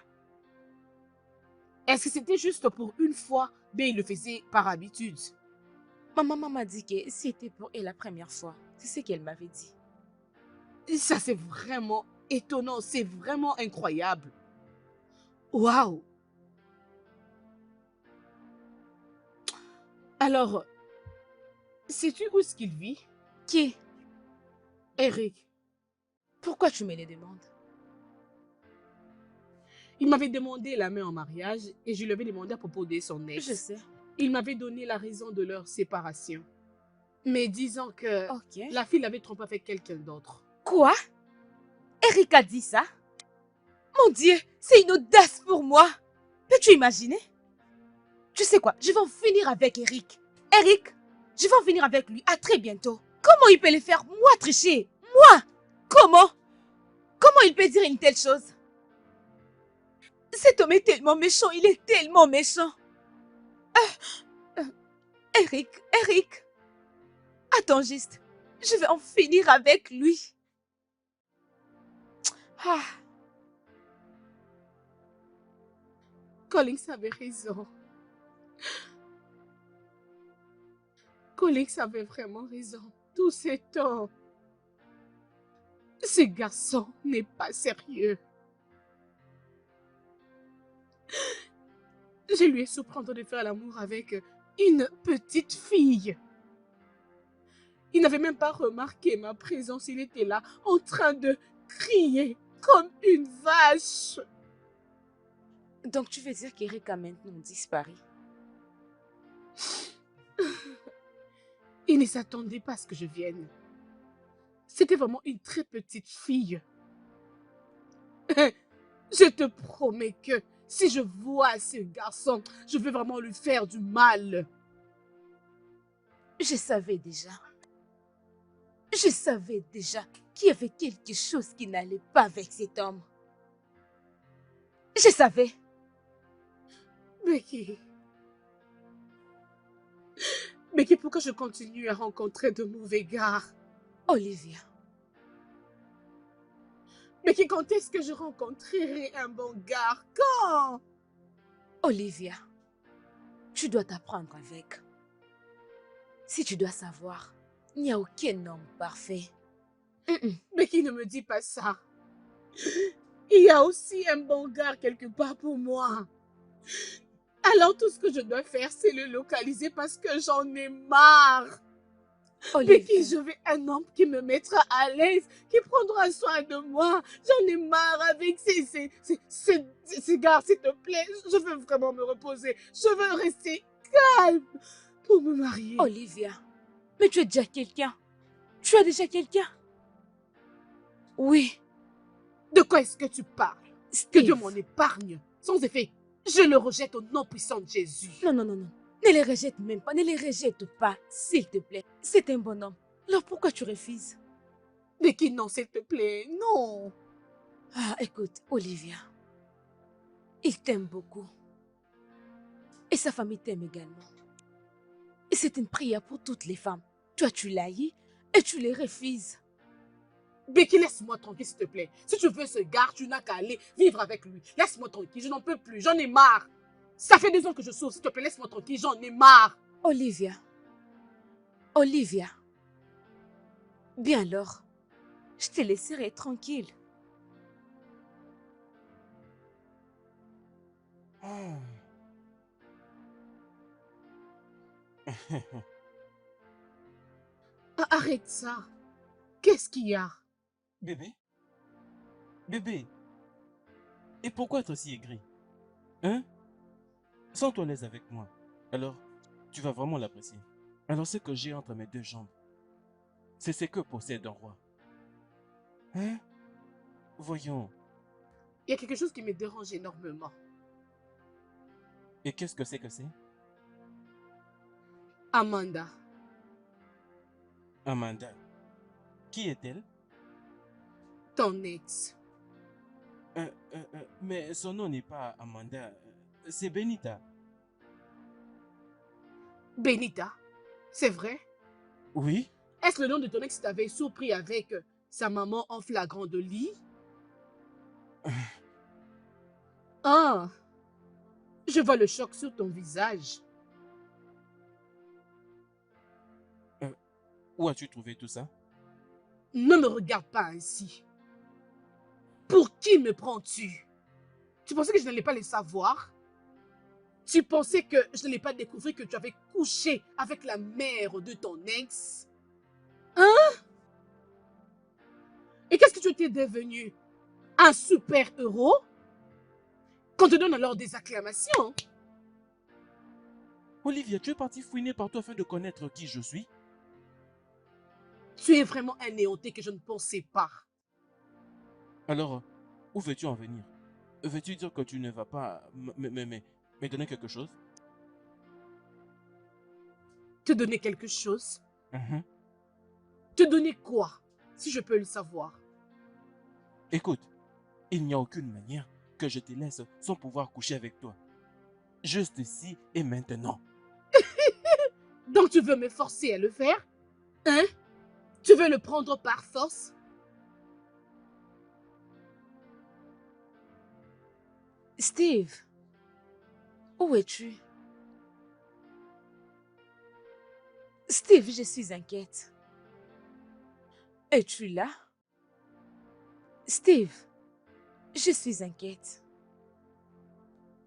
Est-ce que c'était juste pour une fois, mais il le faisait par habitude? Ma maman m'a dit que c'était pour elle la première fois. C'est ce qu'elle m'avait dit. Ça, c'est vraiment étonnant. C'est vraiment incroyable. Waouh! Alors, sais-tu où est-ce qu'il vit? Qui? Eric. Pourquoi tu me le demandes? Il m'avait demandé la main en mariage et je lui avais demandé à propos de son ex. Je sais. Il m'avait donné la raison de leur séparation. Mais disant que Ok. la fille l'avait trompé avec quelqu'un d'autre. Quoi? Eric a dit ça? Mon Dieu, c'est une audace pour moi. Peux-tu imaginer? Tu sais quoi? Je vais en finir avec Eric. Eric, je vais en finir avec lui. À très bientôt. Comment il peut le faire? Moi, tricher? Moi? Comment? Comment il peut dire une telle chose? Cet homme est tellement méchant. Il est tellement méchant. Eric, Eric. Attends juste. Je vais en finir avec lui. Ah. Collins avait raison. Collins avait vraiment raison. Tout ce temps. Ce garçon n'est pas sérieux. Je lui ai surpris de faire l'amour avec une petite fille. Il n'avait même pas remarqué ma présence. Il était là en train de crier comme une vache. Donc tu veux dire qu'Eric a maintenant disparu? Il ne s'attendait pas à ce que je vienne. C'était vraiment une très petite fille. Je te promets que si je vois ce garçon, je vais vraiment lui faire du mal. Je savais déjà. Je savais déjà qu'il y avait quelque chose qui n'allait pas avec cet homme. Je savais. Becky. Becky, pourquoi je continue à rencontrer de mauvais gars? Olivia, Becky, quand est-ce que je rencontrerai un bon gars? Quand? Olivia, tu dois t'apprendre avec. Si tu dois savoir, il n'y a aucun homme parfait. Becky, ne me dis pas ça. Il y a aussi un bon gars quelque part pour moi. Alors tout ce que je dois faire, c'est le localiser parce que j'en ai marre. Becky, je veux un homme qui me mettra à l'aise, qui prendra soin de moi. J'en ai marre avec ces gars, s'il te plaît. Je veux vraiment me reposer. Je veux rester calme pour me marier. Olivia, mais tu es déjà quelqu'un. Tu as déjà quelqu'un. Oui. De quoi est-ce que tu parles? Steve. Que Dieu m'en épargne. Sans effet, je le rejette au nom puissant de Jésus. Non, non, non, non. Ne les rejette même pas. Ne les rejette pas, s'il te plaît. C'est un bon homme. Alors pourquoi tu refuses? Becky, non, s'il te plaît, non. Ah, écoute, Olivia. Il t'aime beaucoup. Et sa famille t'aime également. Et c'est une prière pour toutes les femmes. Toi, tu l'haïs et tu les refuses. Becky, laisse-moi tranquille, s'il te plaît. Si tu veux ce gars, tu n'as qu'à aller vivre avec lui. Laisse-moi tranquille, je n'en peux plus, j'en ai marre. Ça fait 2 ans que je souffre, s'il te plaît, laisse-moi tranquille, j'en ai marre. Olivia. Olivia. Bien alors, je te laisserai tranquille. Arrête ça. Qu'est-ce qu'il y a? Bébé? Bébé? Et pourquoi être si aigri? Hein? Sens-toi à l'aise avec moi. Alors, tu vas vraiment l'apprécier. Alors, ce que j'ai entre mes 2 jambes, c'est ce que possède un roi. Hein? Voyons. Il y a quelque chose qui me dérange énormément. Et qu'est-ce que c'est? Amanda. Amanda. Qui est-elle? Ton ex. Mais son nom n'est pas Amanda. C'est Benita. Benita. C'est vrai? Oui? Est-ce le nom de ton ex t'avait surpris avec sa maman en flagrant de lit? Ah! Je vois le choc sur ton visage. Où as-tu trouvé tout ça? Ne me regarde pas ainsi. Pour qui me prends-tu? Tu pensais que je n'allais pas le savoir? Tu pensais que je n'allais pas découvrir que tu avais couché avec la mère de ton ex? Hein? Et qu'est-ce que tu étais devenu? Un super-héros? Qu'on te donne alors des acclamations? Olivia, tu es partie fouiner partout afin de connaître qui je suis? Tu es vraiment un néanté que je ne pensais pas. Alors, où veux-tu en venir? Veux-tu dire que tu ne vas pas me donner quelque chose? Te donner quelque chose? Mhm. Te donner quoi, si je peux le savoir? Écoute, il n'y a aucune manière que je te laisse sans pouvoir coucher avec toi. Juste ici et maintenant. Donc tu veux me forcer à le faire? Hein? Tu veux le prendre par force? Steve, où es-tu? Steve, je suis inquiète. Es-tu là? Steve, je suis inquiète.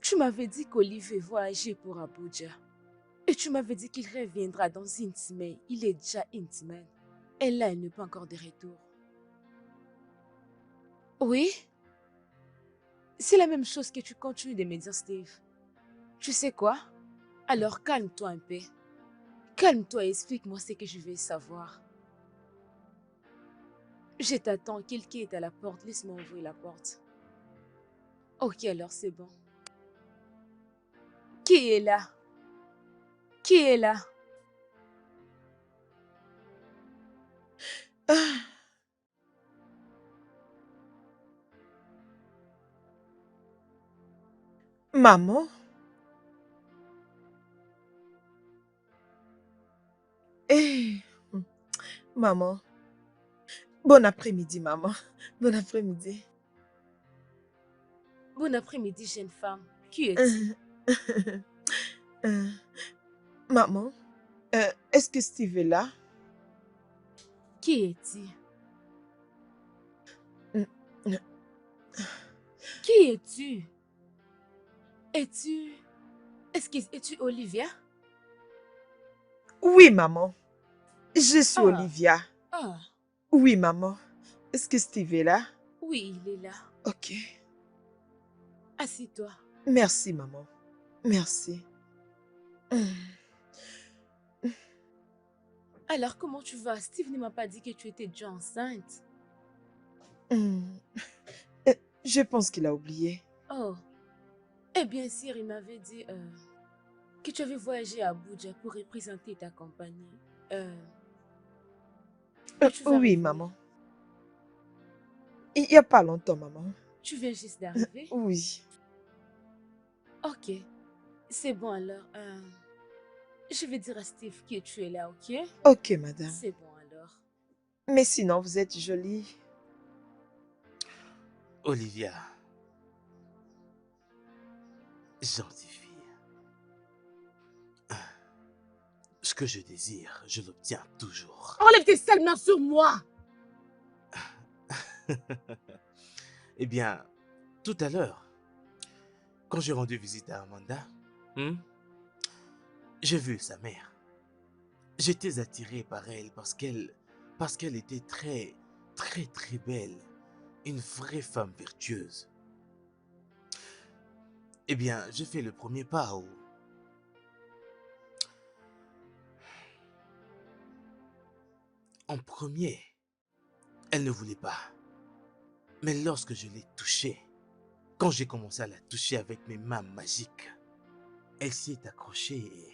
Tu m'avais dit qu'Olivier voyageait pour Abuja. Et tu m'avais dit qu'il reviendra dans une semaine. Il est déjà une semaine. Et là, il n'est pas encore de retour. Oui? C'est la même chose que tu continues de me dire, Steve. Tu sais quoi? Alors calme-toi un peu. Calme-toi et explique-moi ce que je veux savoir. Je t'attends, quelqu'un est à la porte. Laisse-moi ouvrir la porte. Ok, alors c'est bon. Qui est là? Qui est là? Maman? Eh, maman. Bon après-midi, maman. Bon après-midi. Bon après-midi, jeune femme. Qui es-tu? Euh, maman, est-ce que Steve est là? Qui es-tu? Mm, Qui es-tu? Es-tu... Es-tu Olivia? Oui, maman. Je suis Ah, Olivia. ah, Oui, maman. Est-ce que Steve est là? oui, il est là. Ok. Assis-toi. Merci, maman. Merci. Alors, comment tu vas? Steve ne m'a pas dit que tu étais déjà enceinte. Je pense qu'il a oublié. Oh, eh bien sûr, il m'avait dit que tu avais voyagé à Abuja pour représenter ta compagnie. Que tu vas Oui, revenir. maman. Il n'y a pas longtemps, maman. Tu viens juste d'arriver? Oui. Ok, c'est bon alors. Je vais dire à Steve que tu es là, ok? Ok, madame. C'est bon alors. Mais sinon, vous êtes jolie. Olivia, gentille fille. Ce que je désire, je l'obtiens toujours. Enlève tes sales mains sur moi. Eh bien, tout à l'heure, quand j'ai rendu visite à Amanda, j'ai vu sa mère. J'étais attiré par elle parce qu'elle était très, très, très belle. Une vraie femme vertueuse. Eh bien, j'ai fait le premier pas où... En premier, elle ne voulait pas. Mais lorsque je l'ai touchée, quand j'ai commencé à la toucher avec mes mains magiques, elle s'y est accrochée et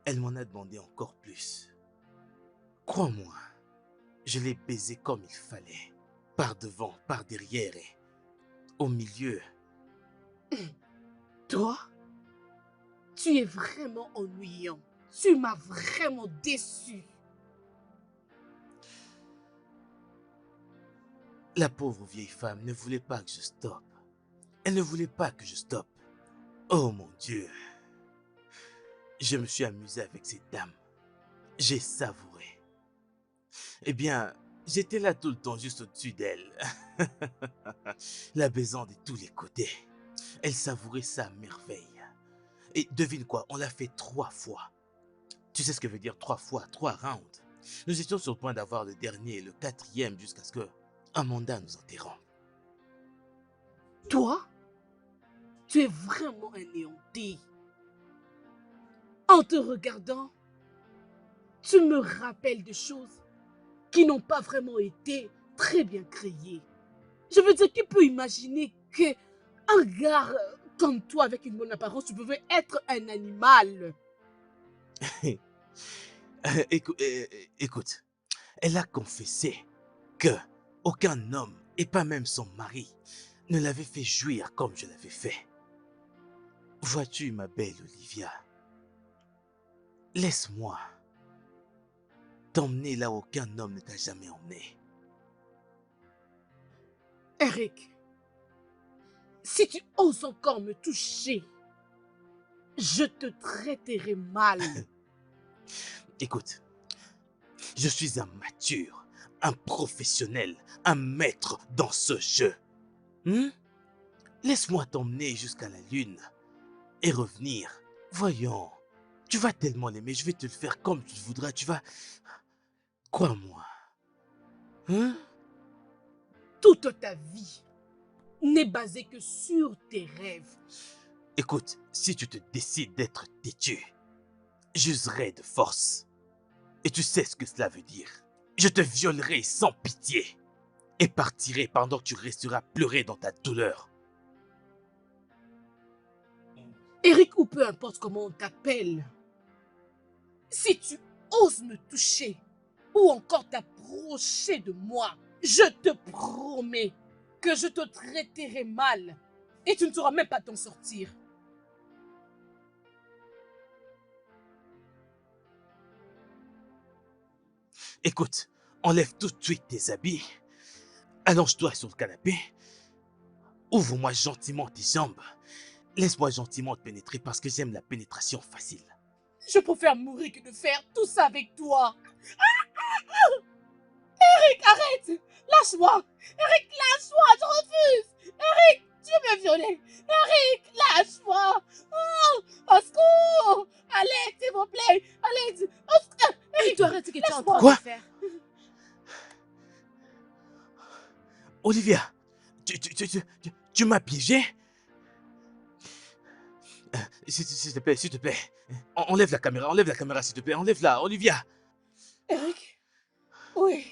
elle m'en a demandé encore plus. Crois-moi, je l'ai baisée comme il fallait. Par devant, par derrière et au milieu. Toi, tu es vraiment ennuyant. Tu m'as vraiment déçu. La pauvre vieille femme ne voulait pas que je stoppe. Elle ne voulait pas que je stoppe. Oh mon Dieu. Je me suis amusé avec cette dame. J'ai savouré. Eh bien, j'étais là tout le temps juste au-dessus d'elle. La baisant de tous les côtés. Elle savourait ça à merveille. Et devine quoi, on l'a fait 3 fois. Tu sais ce que veut dire 3 fois, 3 rounds. Nous étions sur le point d'avoir le dernier et le 4e jusqu'à ce que Amanda nous interrompe. Toi, tu es vraiment anéanti. En te regardant, tu me rappelles de choses qui n'ont pas vraiment été très bien créées. Je veux dire, qui peut imaginer qu'un gars comme toi, avec une bonne apparence, tu pouvais être un animal? Écoute, elle a confessé que aucun homme, et pas même son mari, ne l'avait fait jouir comme je l'avais fait. Vois-tu, ma belle Olivia, laisse-moi t'emmener là où aucun homme ne t'a jamais emmené. Eric, si tu oses encore me toucher, je te traiterai mal. Écoute, je suis un mature, un professionnel, un maître dans ce jeu. Laisse-moi t'emmener jusqu'à la lune et revenir. Voyons, tu vas tellement l'aimer, je vais te le faire comme tu le voudras, tu vas... Crois-moi. Toute ta vie n'est basée que sur tes rêves. Écoute, si tu te décides d'être têtu, j'userai de force. Et tu sais ce que cela veut dire. Je te violerai sans pitié et partirai pendant que tu resteras pleurer dans ta douleur. Eric, ou peu importe comment on t'appelle, si tu oses me toucher ou encore t'approcher de moi, je te promets que je te traiterai mal Et tu ne sauras même pas t'en sortir. Écoute, enlève tout de suite tes habits. Allonge-toi sur le canapé. Ouvre-moi gentiment tes jambes. Laisse-moi gentiment te pénétrer parce que j'aime la pénétration facile. Je préfère mourir que de faire tout ça avec toi. Eric, arrête! Lâche-moi! Eric, lâche-moi! Je refuse! Eric, tu veux me violer! Eric, lâche-moi! Oh, au secours! Alex, s'il vous plaît! Alex! Au secours! Et toi, arrête ce que tu es en train Quoi? de faire. Olivia, tu m'as piégé? S'il te plaît. Enlève la caméra, s'il te plaît. Enlève-la, Olivia. Eric? Oui.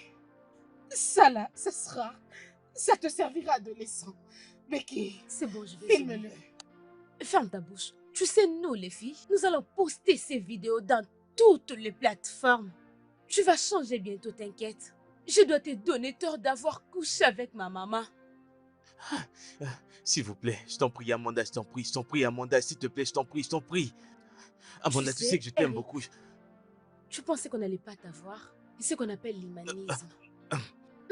Ça là, ça te servira adolescent. Becky, C'est bon, je vais filme-le. Ferme ta bouche. Tu sais, nous, les filles, nous allons poster ces vidéos dans toutes les plateformes. Tu vas changer bientôt, t'inquiète. Je dois te donner tort d'avoir couché avec ma maman. S'il vous plaît, je t'en prie, Amanda, Amanda, s'il te plaît, je t'en prie. Amanda, tu sais que je t'aime Eric, beaucoup. Tu pensais qu'on n'allait pas t'avoir? C'est ce qu'on appelle l'humanisme.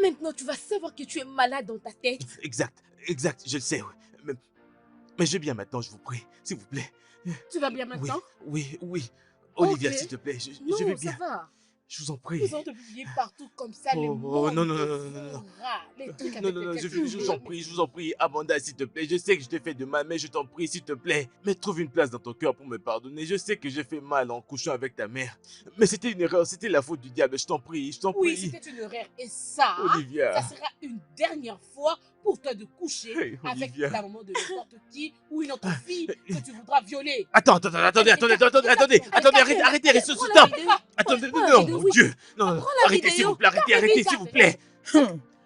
Maintenant, tu vas savoir que tu es malade dans ta tête. Exact, je le sais, oui. Mais je vais bien maintenant, je vous prie, s'il vous plaît. Tu vas bien maintenant? Oui. Olivia, Ok. s'il te plaît, Non, je vais ça bien. va. Je vous en prie. Ils ont te publier partout comme ça, les mots. Non. Les trucs Non, avec lesquels je tu vous en prie, Amanda, s'il te plaît. Je sais que je t'ai fait de mal, mais je t'en prie, s'il te plaît. Mais trouve une place dans ton cœur pour me pardonner. Je sais que j'ai fait mal en couchant avec ta mère. Mais c'était une erreur, c'était la faute du diable. Je t'en prie. Oui, c'était une erreur. Et ça, Olivia. ça sera une dernière fois pour toi de coucher Hey, avec Olivia. la maman de n'importe qui ou une autre fille que tu voudras violer. Attendez, arrêtez, restez Prends ce la temps. vidéo. Attendez, Prends la non, vidéo, mon oui. Dieu. Non, Prends la arrêtez, s'il vidéo. vous plaît, arrêtez, s'il vous plaît.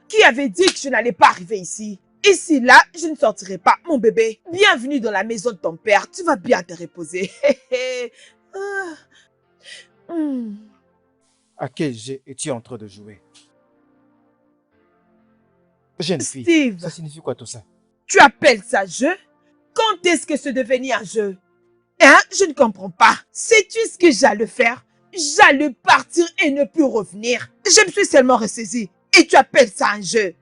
Qui avait dit que je n'allais pas arriver ici? Ici, là, je ne sortirai pas, mon bébé. Bienvenue dans la maison de ton père. Tu vas bien te reposer. Ah. À quel jeu es-tu en train de jouer? Jeune fille, Steve, ça signifie quoi tout ça? tu appelles ça jeu? Quand est-ce que c'est devenu un jeu? Hein? Je ne comprends pas. Sais-tu ce que j'allais faire? J'allais partir et ne plus revenir. Je me suis seulement ressaisie. Et tu appelles ça un jeu?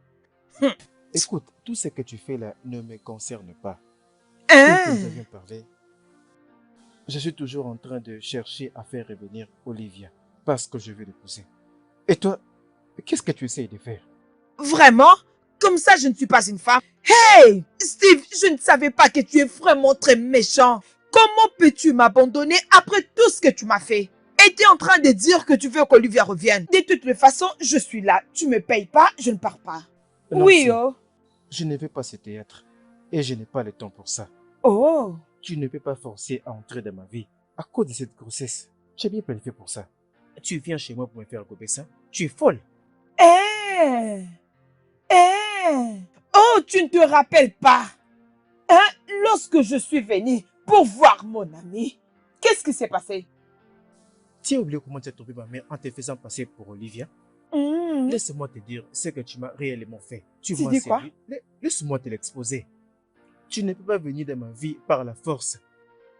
Écoute, tout ce que tu fais là ne me concerne pas. Hein? Comme nous avions parlé, je suis toujours en train de chercher à faire revenir Olivia parce que je veux l'épouser. Et toi, qu'est-ce que tu essayes de faire? Vraiment? Comme ça, je ne suis pas une femme. Hey! Steve, je ne savais pas que tu es vraiment très méchant. Comment peux-tu m'abandonner après tout ce que tu m'as fait? Et tu es en train de dire que tu veux qu'Olivia revienne. De toutes les façons, je suis là. Tu me payes pas, je ne pars pas. Non, Oui, si. oh. Je ne veux pas ce théâtre et je n'ai pas le temps pour ça. Oh. Tu ne peux pas forcer à entrer dans ma vie à cause de cette grossesse. J'ai bien planifié pour ça. Tu viens chez moi pour me faire gober ça? Tu es folle. Eh! Oh, tu ne te rappelles pas? Hein? Lorsque je suis venue pour voir mon ami, qu'est-ce qui s'est passé? Tu as oublié comment tu as trompé ma mère en te faisant passer pour Olivia? Hmm. Laisse-moi te dire ce que tu m'as réellement fait. Tu m'as dis quoi? séduit. Laisse-moi te l'exposer. Tu ne peux pas venir dans ma vie par la force.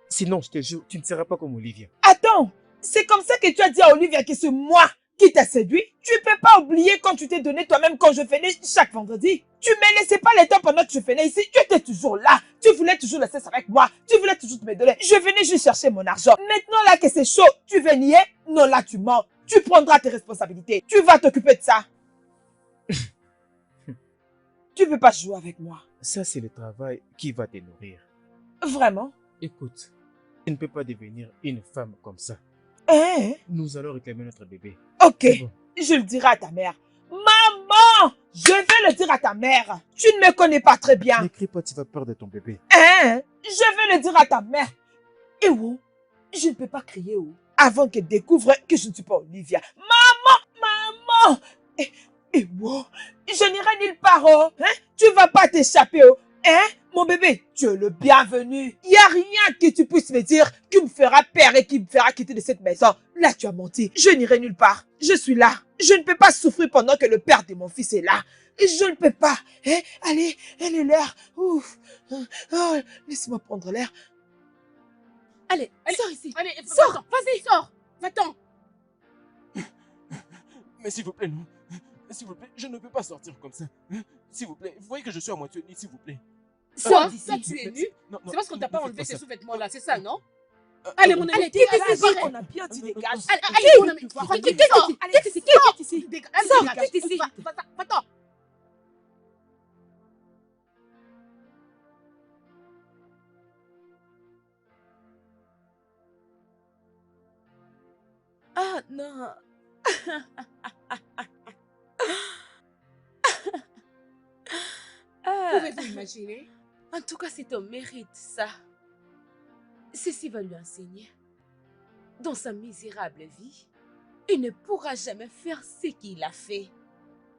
Sinon, je te jure, tu ne seras pas comme Olivia. Attends, c'est comme ça que tu as dit à Olivia que c'est moi qui t'a séduit? Tu peux pas oublier quand tu t'es donné toi-même quand je venais chaque vendredi. Tu me laissais pas le temps pendant que je venais ici. Tu étais toujours là. Tu voulais toujours le sexe avec moi. Tu voulais toujours me donner. Je venais juste chercher mon argent. Maintenant là que c'est chaud, tu veux nier? Non, là tu mens. Tu prendras tes responsabilités. Tu vas t'occuper de ça. Tu peux pas jouer avec moi. Ça, c'est le travail qui va te nourrir. Vraiment? Écoute, tu ne peux pas devenir une femme comme ça. Hein? Nous allons réclamer notre bébé. Ok, C'est bon. je le dirai à ta mère. Maman! Je vais le dire à ta mère. Tu ne me connais pas très bien. Ne crie pas, tu vas perdre ton bébé. Hein? Je vais le dire à ta mère. Et où? Je ne peux pas crier où? Avant qu'elle découvre que je ne suis pas Olivia. Maman! Et où? Je n'irai nulle part, oh. Hein? Tu vas pas t'échapper, oh. Hein? Mon bébé, tu es le bienvenu. Il n'y a rien que tu puisses me dire qui me fera peur et qui me fera quitter de cette maison. Là, tu as menti. Je n'irai nulle part. Je suis là. Je ne peux pas souffrir pendant que le père de mon fils est là. Je ne peux pas. Hein? Allez, elle est l'air. Ouf. Oh, laisse-moi prendre l'air. Allez, Allez, sors ici. Allez, Sors, va-t'en, vas-y. sors, va-t'en. Mais s'il vous plaît, non. S'il vous plaît, je ne peux pas sortir comme ça. S'il vous plaît, vous voyez que je suis à moitié nu, s'il vous plaît. Sors Toi, d'ici. toi, tu es nu. Non, non, C'est parce qu'on t'a ne pas faites enlevé ces ça. sous-vêtements là, c'est ça, non? Allez, mon ami, Allez, allez, quitte allez, ici. On a bien dit dégage. allez, mon ami, Quitte allez, ici. sors, Quitte allez, ici. sors. Quitte ici. Dégage, allez, Sors, dégage. quitte ici. Va-t'en. Ah non. Ah, Pouvez-vous imaginer? en tout cas, c'est ton mérite, ça. Ceci va lui enseigner. Dans sa misérable vie, il ne pourra jamais faire ce qu'il a fait.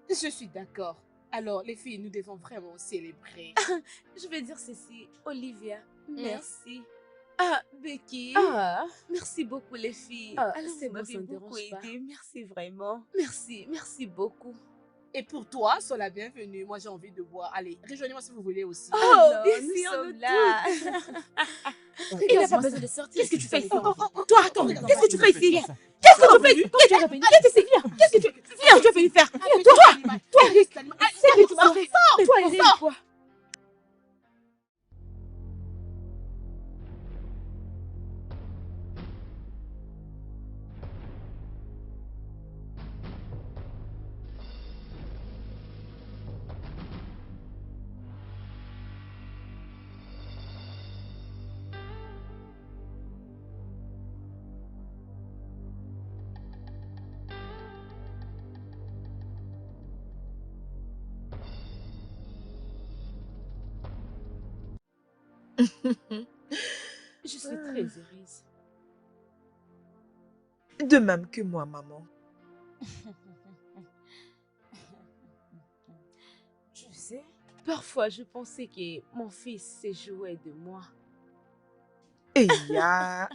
Je suis d'accord. Alors, les filles, nous devons vraiment célébrer. Je vais dire ceci, Olivia, merci. Ah, Becky. Ah, Merci beaucoup, les filles. Ah, Alors, c'est vous bon, m'avez ça me beaucoup dérange pas. aidé. Merci vraiment. Merci beaucoup. et pour toi, sois la bienvenue. Moi, j'ai envie de boire. Allez, rejoignez-moi si vous voulez aussi. Oh, non, bien nous sûr, sommes nous là. toutes. Il n'a pas besoin de sortir. Qu'est-ce que tu fais ici? Toi, attends, qu'est-ce que tu fais ici? Qu'est-ce que tu fais ici? Quand tu es revenu, viens ici, viens. Qu'est-ce que tu viens, tu es venu faire? Toi, Eric, c'est que tu m'as fait. Mais toi, Eric, quoi? Je suis très heureuse. De même que moi, maman. Tu sais, parfois je pensais que mon fils se jouait de moi. Et ya.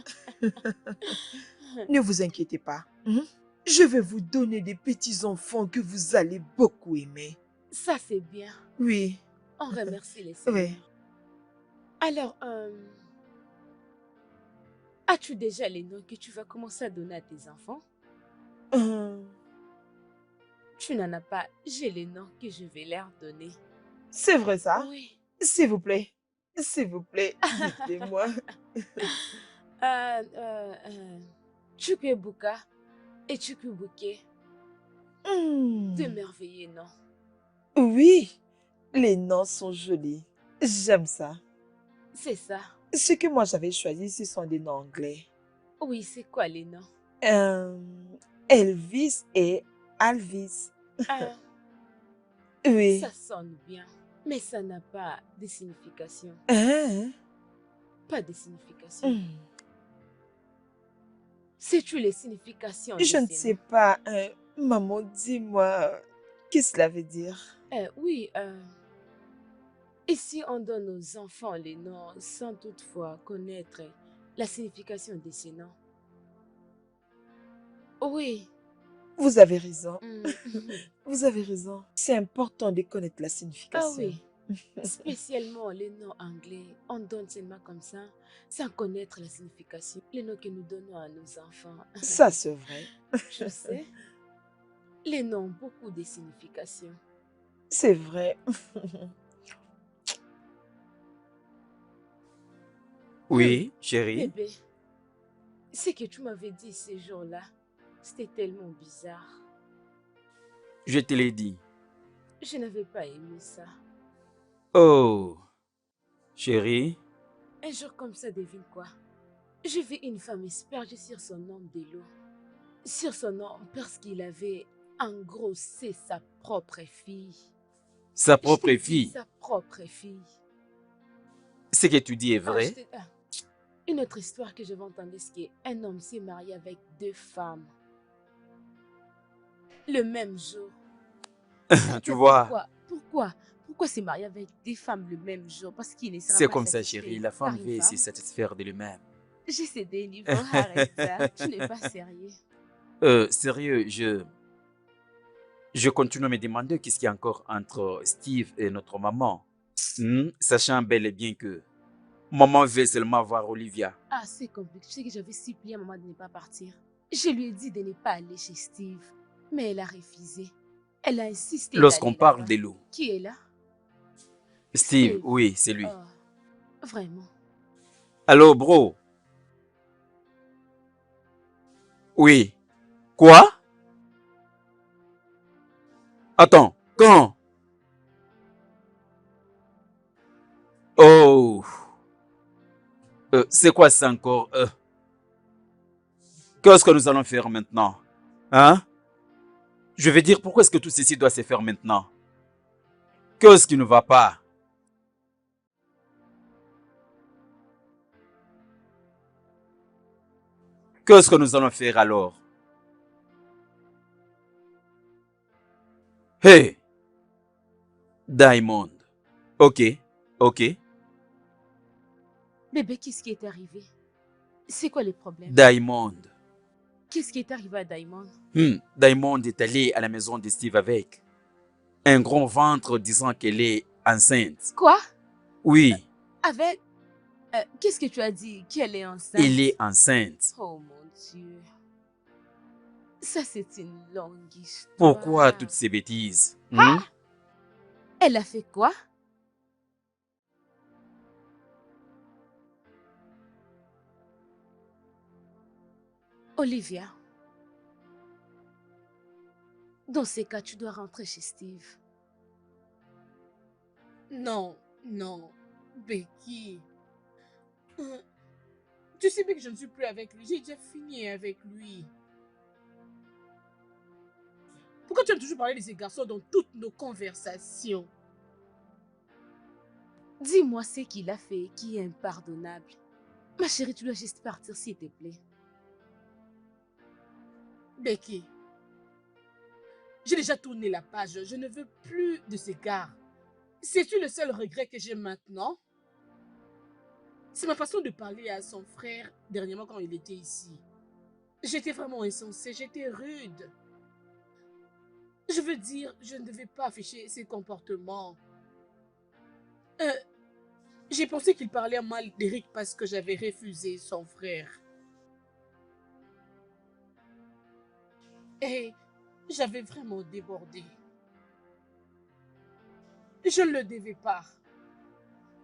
Ne vous inquiétez pas. Je vais vous donner des petits-enfants que vous allez beaucoup aimer. Ça, c'est bien. Oui. On remercie les Seigneurs. Oui. Alors, as-tu déjà les noms que tu vas commencer à donner à tes enfants? Tu n'en as pas. J'ai les noms que je vais leur donner. C'est vrai ça? Oui. S'il vous plaît. S'il vous plaît, dites-moi. Chukwuebuka et Chukwubuke. De merveilleux noms. Oui, les noms sont jolis. J'aime ça. C'est ça. Ce que moi j'avais choisi, ce sont des noms anglais. Oui, c'est quoi les noms? Elvis et Alvis. Ah, Oui. ça sonne bien, mais ça n'a pas de signification. Hein? Pas de signification. Sais-tu les significations de Je ne ces sais noms? pas. Maman, dis-moi, qu'est-ce que cela veut dire? Oui, ici on donne aux enfants les noms sans toutefois connaître la signification de ces noms. Oui. Vous avez raison. Mm. Vous avez raison. C'est important de connaître la Ah signification. oui. Spécialement les noms anglais, on donne seulement comme ça, sans connaître la signification. Les noms que nous donnons à nos enfants. Ça, c'est vrai. Je sais. Les noms ont beaucoup de significations. C'est vrai. Oui, chérie. Bébé, ce que tu m'avais dit ces jours-là, c'était tellement bizarre. Je te l'ai dit. Je n'avais pas aimé ça. Oh, chérie. Un jour comme ça, devine quoi? J'ai vu une femme asperger sur son homme de l'eau. Sur son homme parce qu'il avait engrossé sa propre fille. Sa propre Je t'ai dit, fille. Sa propre fille. Ce que tu dis est Ah, vrai. Une autre histoire que j'avais entendue, c'est qu'un homme s'est marié avec 2 femmes. Le même jour. Tu vois, Pourquoi s'est marié avec 2 femmes le même jour? Parce qu'il ne sera c'est pas comme ça, satisfait chérie. La par femme une veut femme. se satisfaire de lui-même. J'ai cédé niveau, arrête ça. Tu n'es pas sérieux. Sérieux, Je continue à me demander qu'est-ce qu'il y a encore entre Steve et notre maman. Sachant bel et bien que maman veut seulement voir Olivia. Ah, c'est compliqué. Tu sais que j'avais supplié maman de ne pas partir. Je lui ai dit de ne pas aller chez Steve. Mais elle a refusé. Elle a insisté Lorsqu'on d'aller parle là-bas. de Lou. Qui est là? Steve, oui, c'est lui. Oh, vraiment? Allô, bro? Oui. Quoi? Attends, quand? Oh. C'est quoi ça encore? Qu'est-ce que nous allons faire maintenant? Hein? Je veux dire, pourquoi est-ce que tout ceci doit se faire maintenant? Qu'est-ce qui ne va pas? Qu'est-ce que nous allons faire alors? Hey! Diamond. Ok, ok. Bébé, qu'est-ce qui est arrivé? C'est quoi le problème? Diamond. Qu'est-ce qui est arrivé à Diamond? Diamond est allée à la maison de Steve avec un grand ventre disant qu'elle est enceinte. Quoi? Oui, Avec... qu'est-ce que tu as dit? Qu'elle est enceinte? elle est enceinte. Oh mon Dieu. Ça, c'est une longue histoire. Pourquoi toutes ces bêtises? Elle a fait quoi? Olivia. Dans ces cas, tu dois rentrer chez Steve. Non, non, Becky. Tu sais bien que je ne suis plus avec lui. J'ai déjà fini avec lui. Pourquoi tu aimes toujours parler de ces garçons dans toutes nos conversations? Dis-moi ce qu'il a fait qui est impardonnable. Ma chérie, tu dois juste partir, s'il te plaît. Becky, j'ai déjà tourné la page. Je ne veux plus de ces gars. C'est-tu le seul regret que j'ai maintenant? C'est ma façon de parler à son frère dernièrement quand il était ici. J'étais vraiment insensée, j'étais rude. Je veux dire, je ne devais pas afficher ces comportements. J'ai pensé qu'il parlait mal d'Eric parce que j'avais refusé son frère. Et j'avais vraiment débordé. Je ne le devais pas.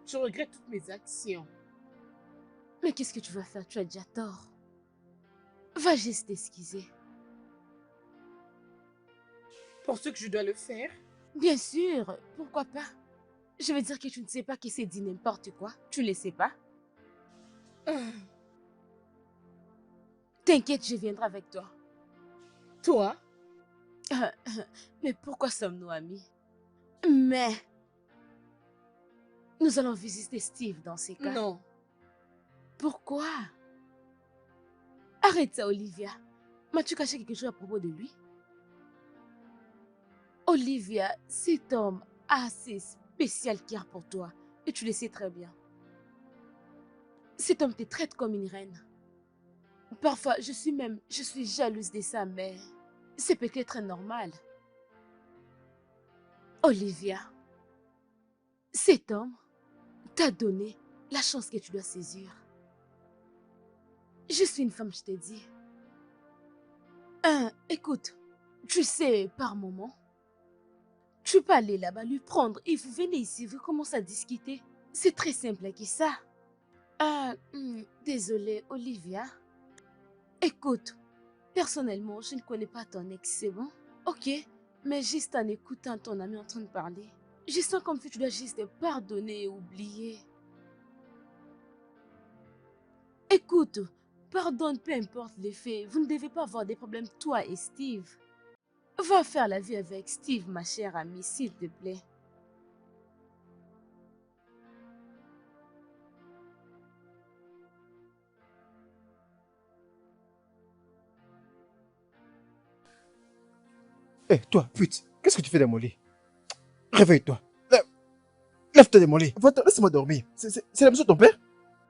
Je regrette toutes mes actions. Mais qu'est-ce que tu vas faire? Tu as déjà tort. Va juste t'excuser. Penses-tu que je dois le faire? Bien sûr, pourquoi pas? Je veux dire que tu ne sais pas qui s'est dit n'importe quoi. Tu ne le sais pas? T'inquiète, je viendrai avec toi. Toi? Mais pourquoi sommes-nous amis? Mais... nous allons visiter Steve dans ces cas. Non. Pourquoi? Arrête ça, Olivia. M'as-tu caché quelque chose à propos de lui? Olivia, cet homme assez spécial qu'il y a pour toi. Et tu le sais très bien. Cet homme te traite comme une reine. Parfois, je suis jalouse de ça, mais c'est peut-être normal. Olivia, cet homme t'a donné la chance que tu dois saisir. Je suis une femme, je t'ai dit. Écoute, tu sais, par moment, tu peux aller là-bas, lui prendre et vous venez ici, vous commencez à discuter. C'est très simple que ça. Désolée, Olivia. Écoute, personnellement, je ne connais pas ton ex, c'est bon? Ok, mais juste en écoutant ton ami en train de parler, je sens comme si tu dois juste pardonner et oublier. Écoute, pardonne, peu importe les faits, vous ne devez pas avoir des problèmes, toi et Steve. Va faire la vie avec Steve, ma chère amie, s'il te plaît. Hé, toi, pute, qu'est-ce que tu fais dans mon lit? Réveille-toi. Lève-toi de mon lit. Laisse-moi dormir. C'est la maison de ton père?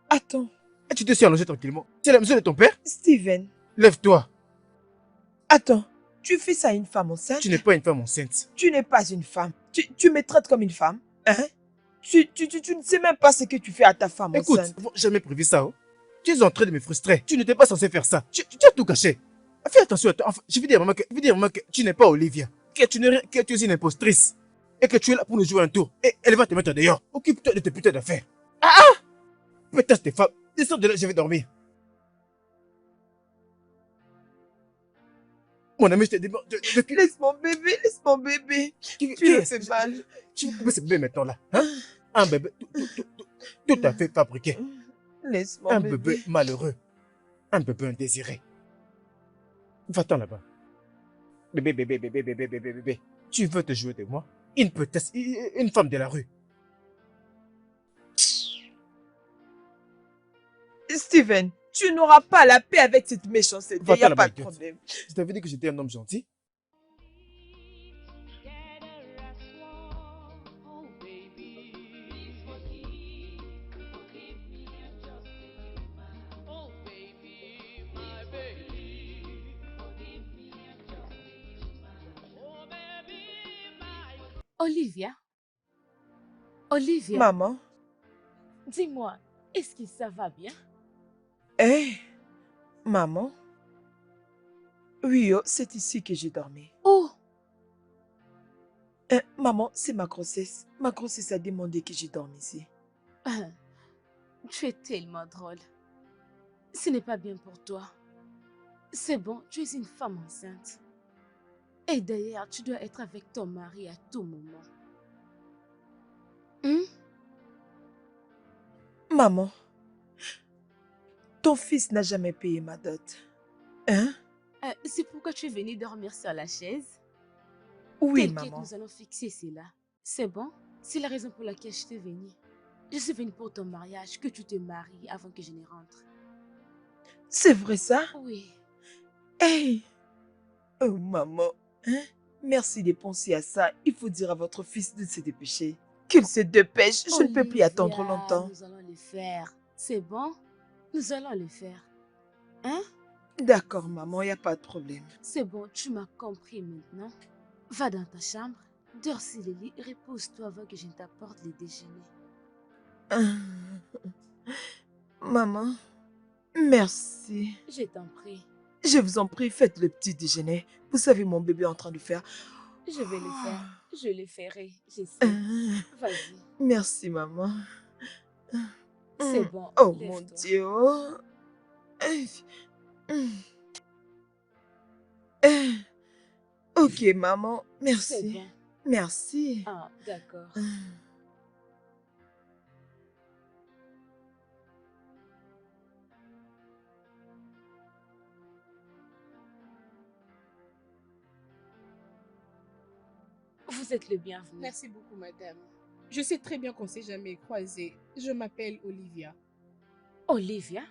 Attends, Et tu te suis allongé tranquillement. C'est la maison de ton père? Steven, Lève-toi. attends. Tu fais ça à une femme enceinte? Tu n'es pas une femme enceinte. Tu n'es pas une femme. Tu me traites comme une femme? Hein? Tu ne sais même pas ce que tu fais à ta femme Écoute, enceinte. ils n'ont jamais prévu ça. Oh. Tu es en train de me frustrer. Tu n'étais pas censé faire ça. Tu as tout caché. Fais attention à toi. Enfin, je veux dire à maman que tu n'es pas Olivia. Que tu es une impostrice. Et que tu es là pour nous jouer un tour. Et elle va te mettre dehors. Occupe-toi de tes putains d'affaires. Peut-être tes femmes. Descends de là, je vais dormir. Mon ami, je te demande. Laisse mon bébé, laisse mon bébé. Tu me fais mal. Tu veux ce bébé maintenant là, hein? Un bébé tout à fait fabriqué. Laisse mon Un bébé. bébé malheureux. Un bébé indésiré. Va-t'en là-bas. Bébé. Tu veux te jouer de moi? Une femme de la rue. Steven, tu n'auras pas la paix avec cette méchanceté. Il n'y Va-t'en a là-bas, pas de idiot. problème. Je t'avais dit que j'étais un homme gentil. Olivia? Olivia, Maman, dis-moi, est-ce que ça va bien? Maman. Oui, oh, c'est ici que j'ai dormi. Oh, Maman, c'est ma grossesse. Ma grossesse a demandé que je dorme ici. tu es tellement drôle. Ce n'est pas bien pour toi. C'est bon, tu es une femme enceinte. Et d'ailleurs, tu dois être avec ton mari à tout moment. Maman, ton fils n'a jamais payé ma dot. Hein? C'est pourquoi tu es venue dormir sur la chaise? Oui, T'inquiète, maman. nous allons fixer cela. C'est bon? C'est la raison pour laquelle je suis venue. Je suis venue pour ton mariage, que tu te maries avant que je ne rentre. C'est vrai ça? Oui. Hey! Oh, maman. Hein? Merci de penser à ça. Il faut dire à votre fils de se dépêcher. Qu'il se dépêche. Je ne peux plus attendre Olivia, longtemps. Nous allons le faire. C'est bon? Nous allons le faire. Hein? D'accord, maman, il n'y a pas de problème. C'est bon, tu m'as compris maintenant. Va dans ta chambre, dors sur le lit, repose-toi avant que je ne t'apporte le déjeuner. Maman, merci. Je t'en prie. Je vous en prie, faites le petit déjeuner. Vous savez, mon bébé est en train de faire. Je vais le faire. Je le ferai. Je sais. Vas-y. Merci, maman. C'est bon. Oh, lève-toi. mon Dieu. Oh. Ok, maman. C'est Merci. bon. Merci. Ah, d'accord. Vous êtes le bienvenu. Merci beaucoup, madame. Je sais très bien qu'on ne s'est jamais croisés. Je m'appelle Olivia. Olivia?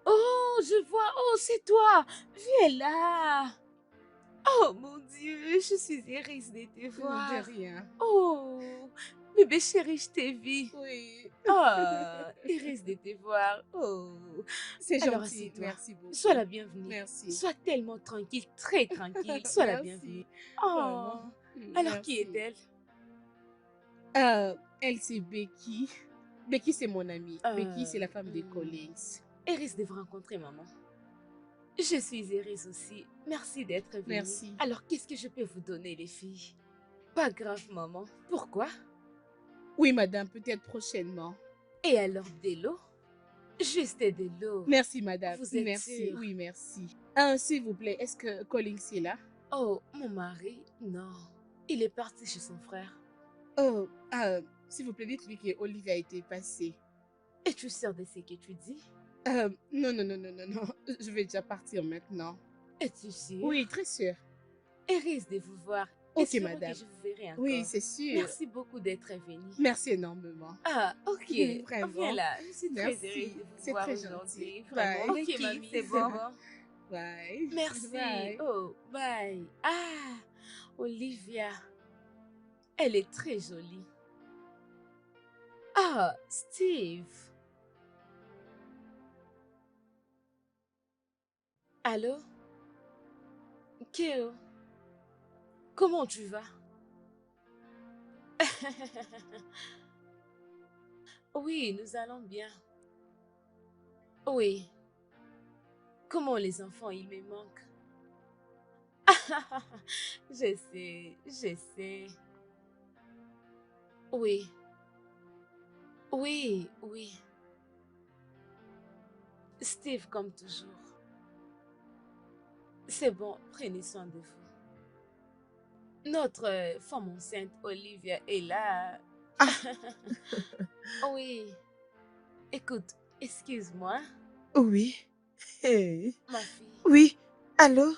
Oh, je vois. Oh, c'est toi. Viens là. Oh, mon Dieu, je suis heureuse de te voir. De rien. Oh, bébé chéri, je t'ai vu. Oui. Oh, heureuse de te voir. Oh. C'est Alors, gentil. assieds-toi. Merci beaucoup. Sois la bienvenue. Merci. Sois tellement tranquille, très tranquille. Sois la Merci. bienvenue. Oh. Vraiment. Alors, qui Merci. est-elle? Elle, c'est Becky. Becky, c'est mon amie. Becky, c'est la femme de hmm. Collins. Heureuse de vous rencontrer, maman. Je suis heureuse aussi. Merci d'être venue. Merci. Alors, qu'est-ce que je peux vous donner, les filles? Pas grave, maman. Pourquoi? Oui, madame, peut-être prochainement. Et alors, de l'eau? Juste de l'eau. Merci, madame. Vous êtes Merci. sûre? Oui, merci. S'il vous plaît, est-ce que Collins est là? Oh, mon mari? Non. Il est parti chez son frère. Oh, s'il vous plaît, dites-lui que Olivia a été passée. Es-tu sûre de ce que tu dis? Non. Je vais déjà partir maintenant. Es-tu sûre? Oui, très sûr. Heureuse de vous voir. Ok, Espérons madame. que je vous verrai encore. Oui, c'est sûr. Merci beaucoup d'être venue. Merci énormément. Ah, ok. Vraiment. Viens là. Je suis très Merci. heureuse de vous C'est voir très aujourd'hui. gentil. Vraiment. Bye. Ok, mamie, c'est bon. Bye. Merci. Bye. Oh, bye. Ah, Olivia. Elle est très jolie. Ah, Steve. Allô? Kéo, comment tu vas? Oui, nous allons bien. Oui, comment les enfants, ils me manquent. Je sais, je sais. Oui, oui, oui. Steve, comme toujours. C'est bon, prenez soin de vous. Notre femme enceinte, Olivia, est là. Oui. Écoute, excuse-moi, Oui. Hey. ma fille. Oui. Allô?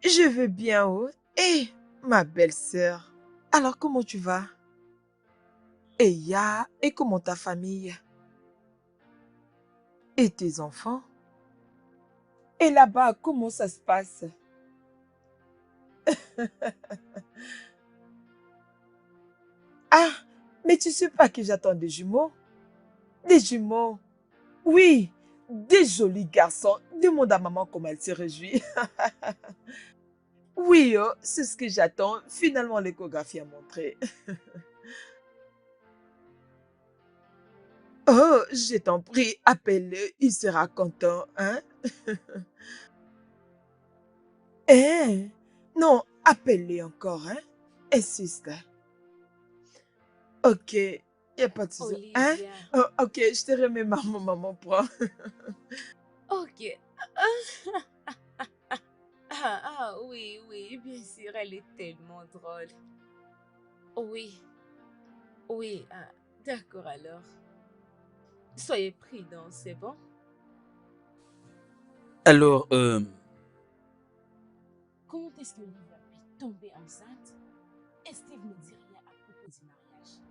Je vais bien, oh. Eh, ma belle-sœur. Alors, comment tu vas? Et comment ta famille? Et tes enfants? Et là-bas, comment ça se passe? Ah, mais tu sais pas que j'attends des jumeaux? Des jumeaux? Oui, des jolis garçons. Demande à maman comment elle se réjouit. Oui, oh, c'est ce que j'attends. Finalement, l'échographie a montré. Oh, je t'en prie, appelle-le. Il sera content, hein? Eh, non, appelle-le encore, hein? Insiste. Ok, y a pas de souci. Hein? Olivia. Oh, ok, je te remets maman prend. Ok. Oui, oui, bien sûr, elle est tellement drôle. Oui, oui, d'accord alors. Soyez prudents, c'est bon? Alors, Comment est-ce que Olivia peut tomber enceinte et Steve ne dit rien à propos du mariage?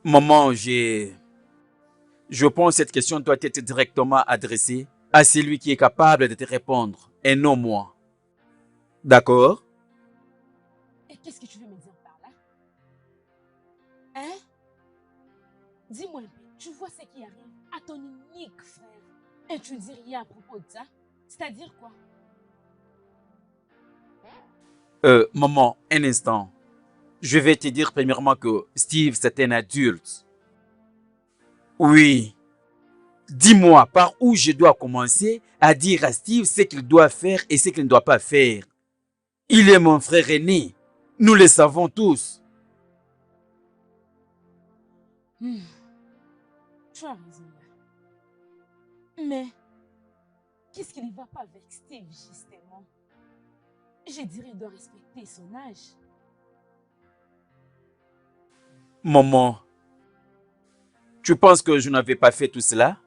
maman, je pense que cette question doit être directement adressée à celui qui est capable de te répondre et non moi. D'accord? Et qu'est-ce que tu veux me dire par là? Hein? Dis-moi un peu, tu vois ce qui arrive à ton unique frère et tu ne dis rien à propos de ça? C'est-à-dire quoi? Maman, un instant. Je vais te dire premièrement que Steve, c'est un adulte. Oui. Dis-moi par où je dois commencer à dire à Steve ce qu'il doit faire et ce qu'il ne doit pas faire. Il est mon frère aîné. Nous le savons tous. Hmm, tu as raison là. Mais qu'est-ce qui ne va pas avec Steve justement? Je dirais il doit respecter son âge. Maman, tu penses que je n'avais pas fait tout cela?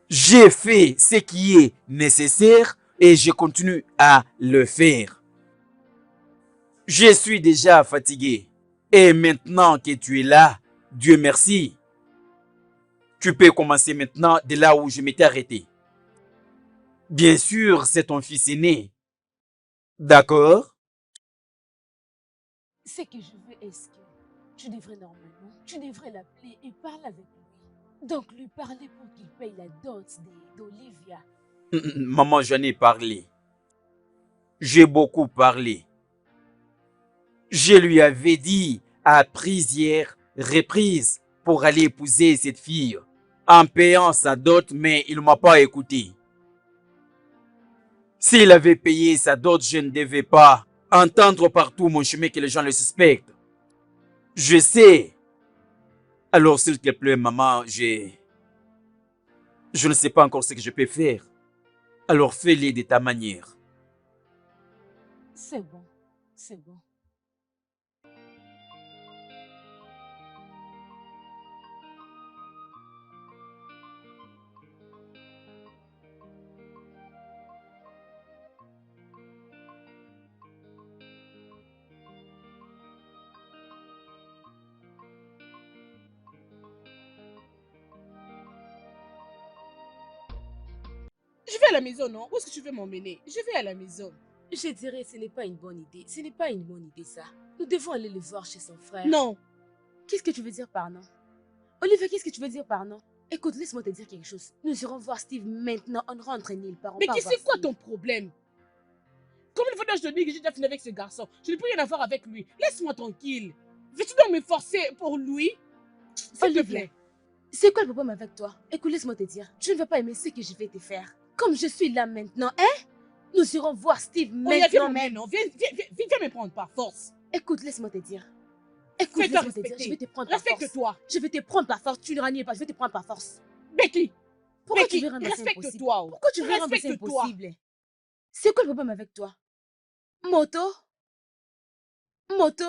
J'ai fait ce qui est nécessaire et je continue à le faire. Je suis déjà fatigué. Et maintenant que tu es là, Dieu merci, tu peux commencer maintenant de là où je m'étais arrêté. Bien sûr, c'est ton fils aîné. D'accord? Ce que je veux est que tu devrais normalement, tu devrais l'appeler et parler avec lui. Donc lui parler pour qu'il paye la dot d'Olivia. Maman, j'en ai parlé. J'ai beaucoup parlé. Je lui avais dit à plusieurs reprises pour aller épouser cette fille en payant sa dot, mais il ne m'a pas écouté. S'il avait payé sa dot, je ne devais pas entendre partout mon chemin que les gens le suspectent. Je sais. Alors, s'il te plaît, maman, je ne sais pas encore ce que je peux faire. Alors, fais-le de ta manière. C'est bon, c'est bon. Je vais à la maison, non? Où est-ce que tu veux m'emmener? Je vais à la maison. Je dirais ce n'est pas une bonne idée. Ce n'est pas une bonne idée ça. Nous devons aller le voir chez son frère. Non. Qu'est-ce que tu veux dire par non? Olivia, qu'est-ce que tu veux dire par non? Écoute, laisse-moi te dire quelque chose. Nous irons voir Steve maintenant. On rentre nulle part. Mais tu sais quoi ton problème? Combien de fois dois-je te dire que j'ai déjà fini avec ce garçon? Je ne peux rien avoir avec lui. Laisse-moi tranquille. Veux-tu donc me forcer pour lui? S'il te Olivia, plaît. c'est quoi le problème avec toi? Écoute, laisse-moi te dire. Tu ne vas pas aimer ce que je vais te faire. Comme je suis là maintenant, hein? Nous irons voir Steve Viens maintenant même. me prendre par force. Écoute, laisse-moi te dire. Écoute, Fais-toi laisse-moi te dire. respecter. Je vais te prendre par force. Respecte-toi. Je vais te prendre par force. Tu ne renies pas. Je vais te prendre par force. Becky, Pourquoi Becky, tu veux rendre ça impossible? respecte-toi. Pourquoi tu veux rendre ça Respecte-toi. impossible? C'est quoi le problème avec toi? Moto? Moto?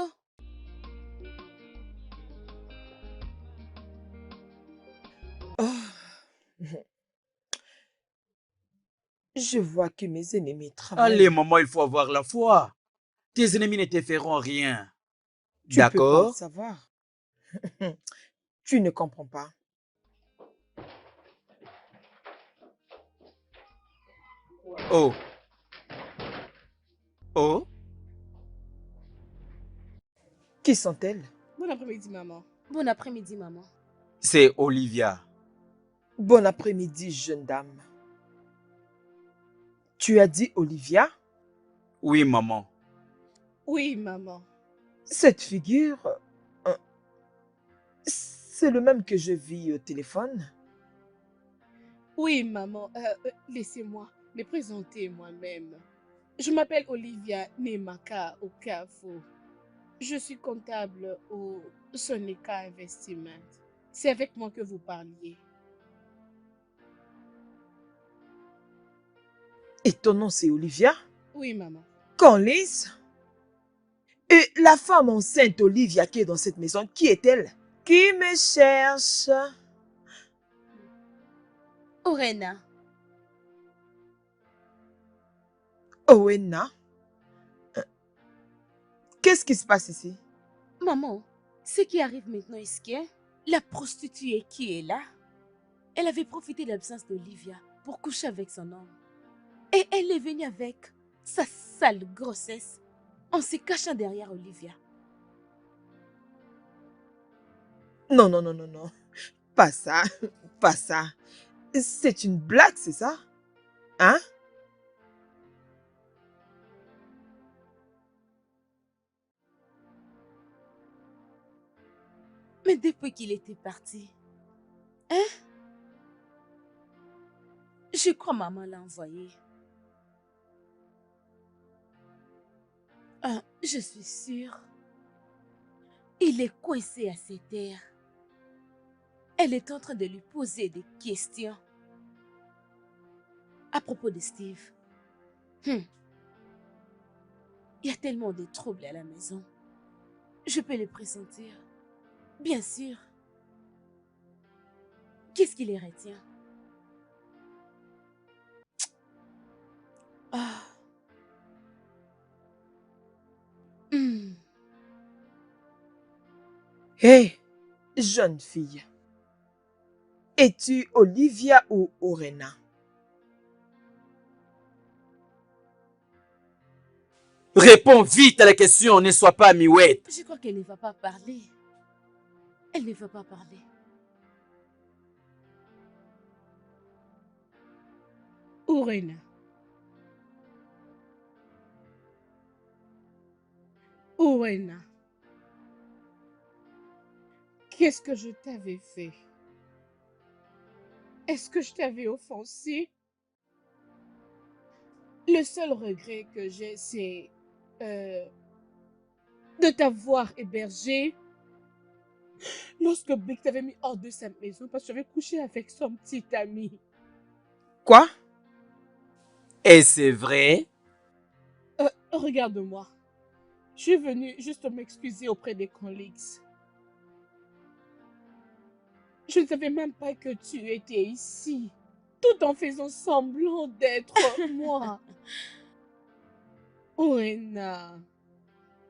Oh. Je vois que mes ennemis travaillent. Allez, maman, il faut avoir la foi. Tes ennemis ne te feront rien. Tu peux pas le D'accord? savoir. Tu ne comprends pas. Oh. Oh. Qui sont-elles? Bon après-midi, maman. Bon après-midi, maman. C'est Olivia. Bon après-midi, jeune dame. Tu as dit Olivia? Oui, maman. Oui, maman. Cette figure, c'est le même que je vis au téléphone. Oui, maman. Laissez-moi me présenter moi-même. Je m'appelle Olivia Nemaka Okafo. Je suis comptable au Sonica Investment. C'est avec moi que vous parliez. Et ton nom, c'est Olivia? Oui, maman. Collins? Et la femme enceinte Olivia qui est dans cette maison, qui est-elle? Qui me cherche? Orena. Owena? Qu'est-ce qui se passe ici? Maman, ce qui arrive maintenant est que la prostituée qui est là, elle avait profité de l'absence d'Olivia pour coucher avec son homme. Et elle est venue avec sa sale grossesse en se cachant derrière Olivia. Non, non, non, non, non. Pas ça, pas ça. C'est une blague, c'est ça? Hein? Mais depuis qu'il était parti, hein? Je crois maman l'a envoyé. Ah, je suis sûre. Il est coincé à ses terres. Elle est en train de lui poser des questions à propos de Steve. Il y a tellement de troubles à la maison. Je peux le pressentir. Bien sûr. Qu'est-ce qui les retient? Ah. Hé, jeune fille. Es-tu Olivia ou Orena? Réponds vite à la question, ne sois pas miouette. Je crois qu'elle ne va pas parler. Elle ne va pas parler. Orena. Orena. Qu'est-ce que je t'avais fait? Est-ce que je t'avais offensé? Le seul regret que j'ai, c'est de t'avoir hébergé lorsque Big t'avait mis hors de sa maison parce que j'avais couché avec son petit ami. Quoi? Et c'est vrai? Regarde-moi. Je suis venue juste m'excuser auprès des collègues. Je ne savais même pas que tu étais ici, tout en faisant semblant d'être moi. Orena.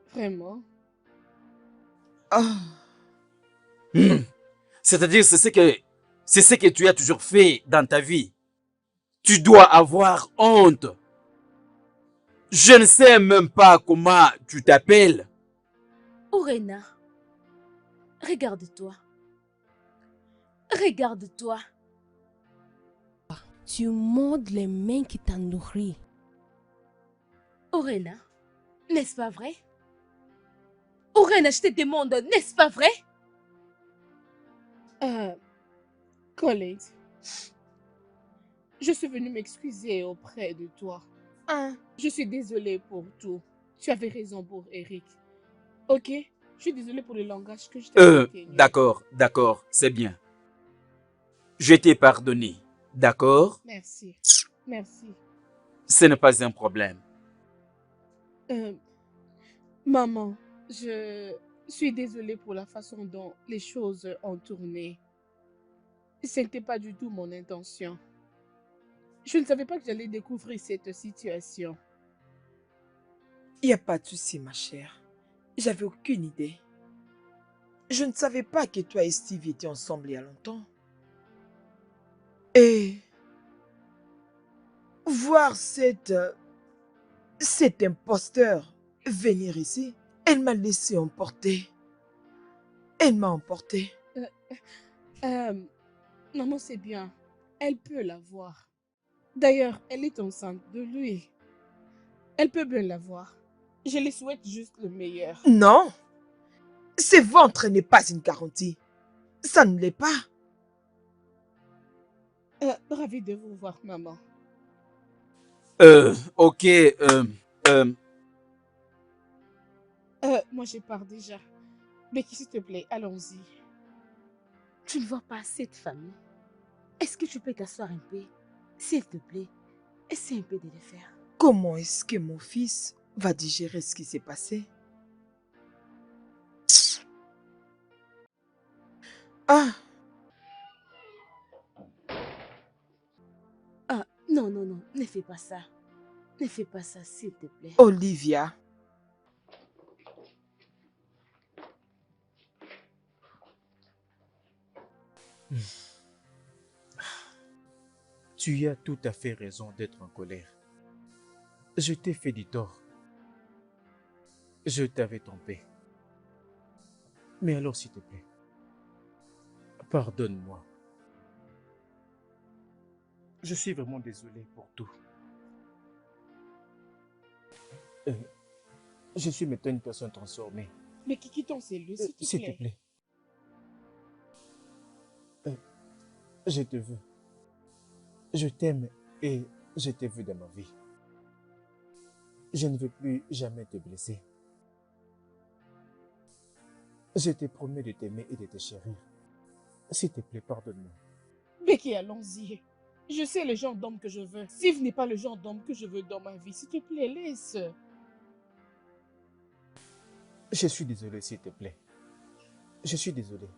Vraiment? C'est-à-dire, c'est ce que tu as toujours fait dans ta vie. Tu dois avoir honte. Je ne sais même pas comment tu t'appelles. Orena, regarde-toi. Regarde-toi. Tu montres les mains qui t'ont nourri. Orena, n'est-ce pas vrai? Orena, je te demande, n'est-ce pas vrai? Collins, je suis venue m'excuser auprès de toi. Je suis désolée pour tout. Tu avais raison pour Eric. Ok? Je suis désolée pour le langage que je t'ai tenu. D'accord, c'est bien. Je t'ai pardonné. D'accord? Merci. Ce n'est pas un problème. Maman, je suis désolée pour la façon dont les choses ont tourné. Ce n'était pas du tout mon intention. Je ne savais pas que j'allais découvrir cette situation. Il n'y a pas de souci, ma chère. J'avais aucune idée. Je ne savais pas que toi et Steve étaient ensemble il y a longtemps. Et voir cet imposteur venir ici, elle m'a laissé emporter. Elle m'a emporté. Maman, c'est bien. Elle peut l'avoir. D'ailleurs, elle est enceinte de lui. Elle peut bien l'avoir. Je lui souhaite juste le meilleur. Non. Ce ventre n'est pas une garantie. Ça ne l'est pas. Ravi de vous voir, maman. Ok. Moi, je pars déjà. Becky, s'il te plaît, allons-y. Tu ne vois pas cette famille? Est-ce que tu peux t'asseoir un peu? S'il te plaît, essaie un peu de le faire. Comment est-ce que mon fils va digérer ce qui s'est passé? Ah! Ah, non, ne fais pas ça. Ne fais pas ça, s'il te plaît. Olivia. Tu as tout à fait raison d'être en colère. Je t'ai fait du tort. Je t'avais trompé. Mais alors, s'il te plaît, pardonne-moi. Je suis vraiment désolé pour tout. Je suis maintenant une personne transformée. Mais qui quitte ton cellule, s'il te plaît. S'il te plaît. Je te veux. Je t'aime et je t'ai vu dans ma vie. Je ne veux plus jamais te blesser. Je te promets de t'aimer et de te chérir. S'il te plaît, pardonne-moi. Becky, allons-y. Je sais le genre d'homme que je veux. Steve n'est pas le genre d'homme que je veux dans ma vie. S'il te plaît, laisse. Je suis désolé, s'il te plaît. Je suis désolé.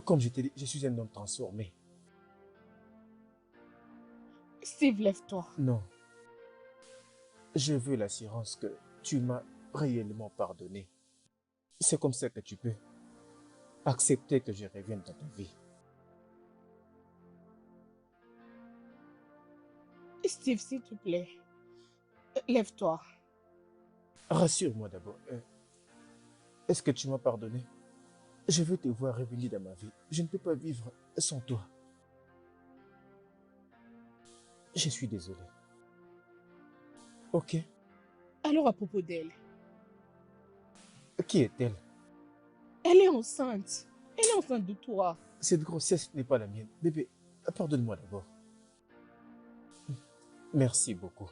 Comme je t'ai dit, je suis un homme transformé. Steve, lève-toi. Non. Je veux l'assurance que tu m'as réellement pardonné. C'est comme ça que tu peux accepter que je revienne dans ta vie. Steve, s'il te plaît, lève-toi. Rassure-moi d'abord. Est-ce que tu m'as pardonné? Je veux te voir revenir dans ma vie. Je ne peux pas vivre sans toi. Je suis désolé. Ok. Alors à propos d'elle. Qui est-elle? Elle est enceinte. Elle est enceinte de toi. Cette grossesse n'est pas la mienne. Bébé, pardonne-moi d'abord. Merci beaucoup.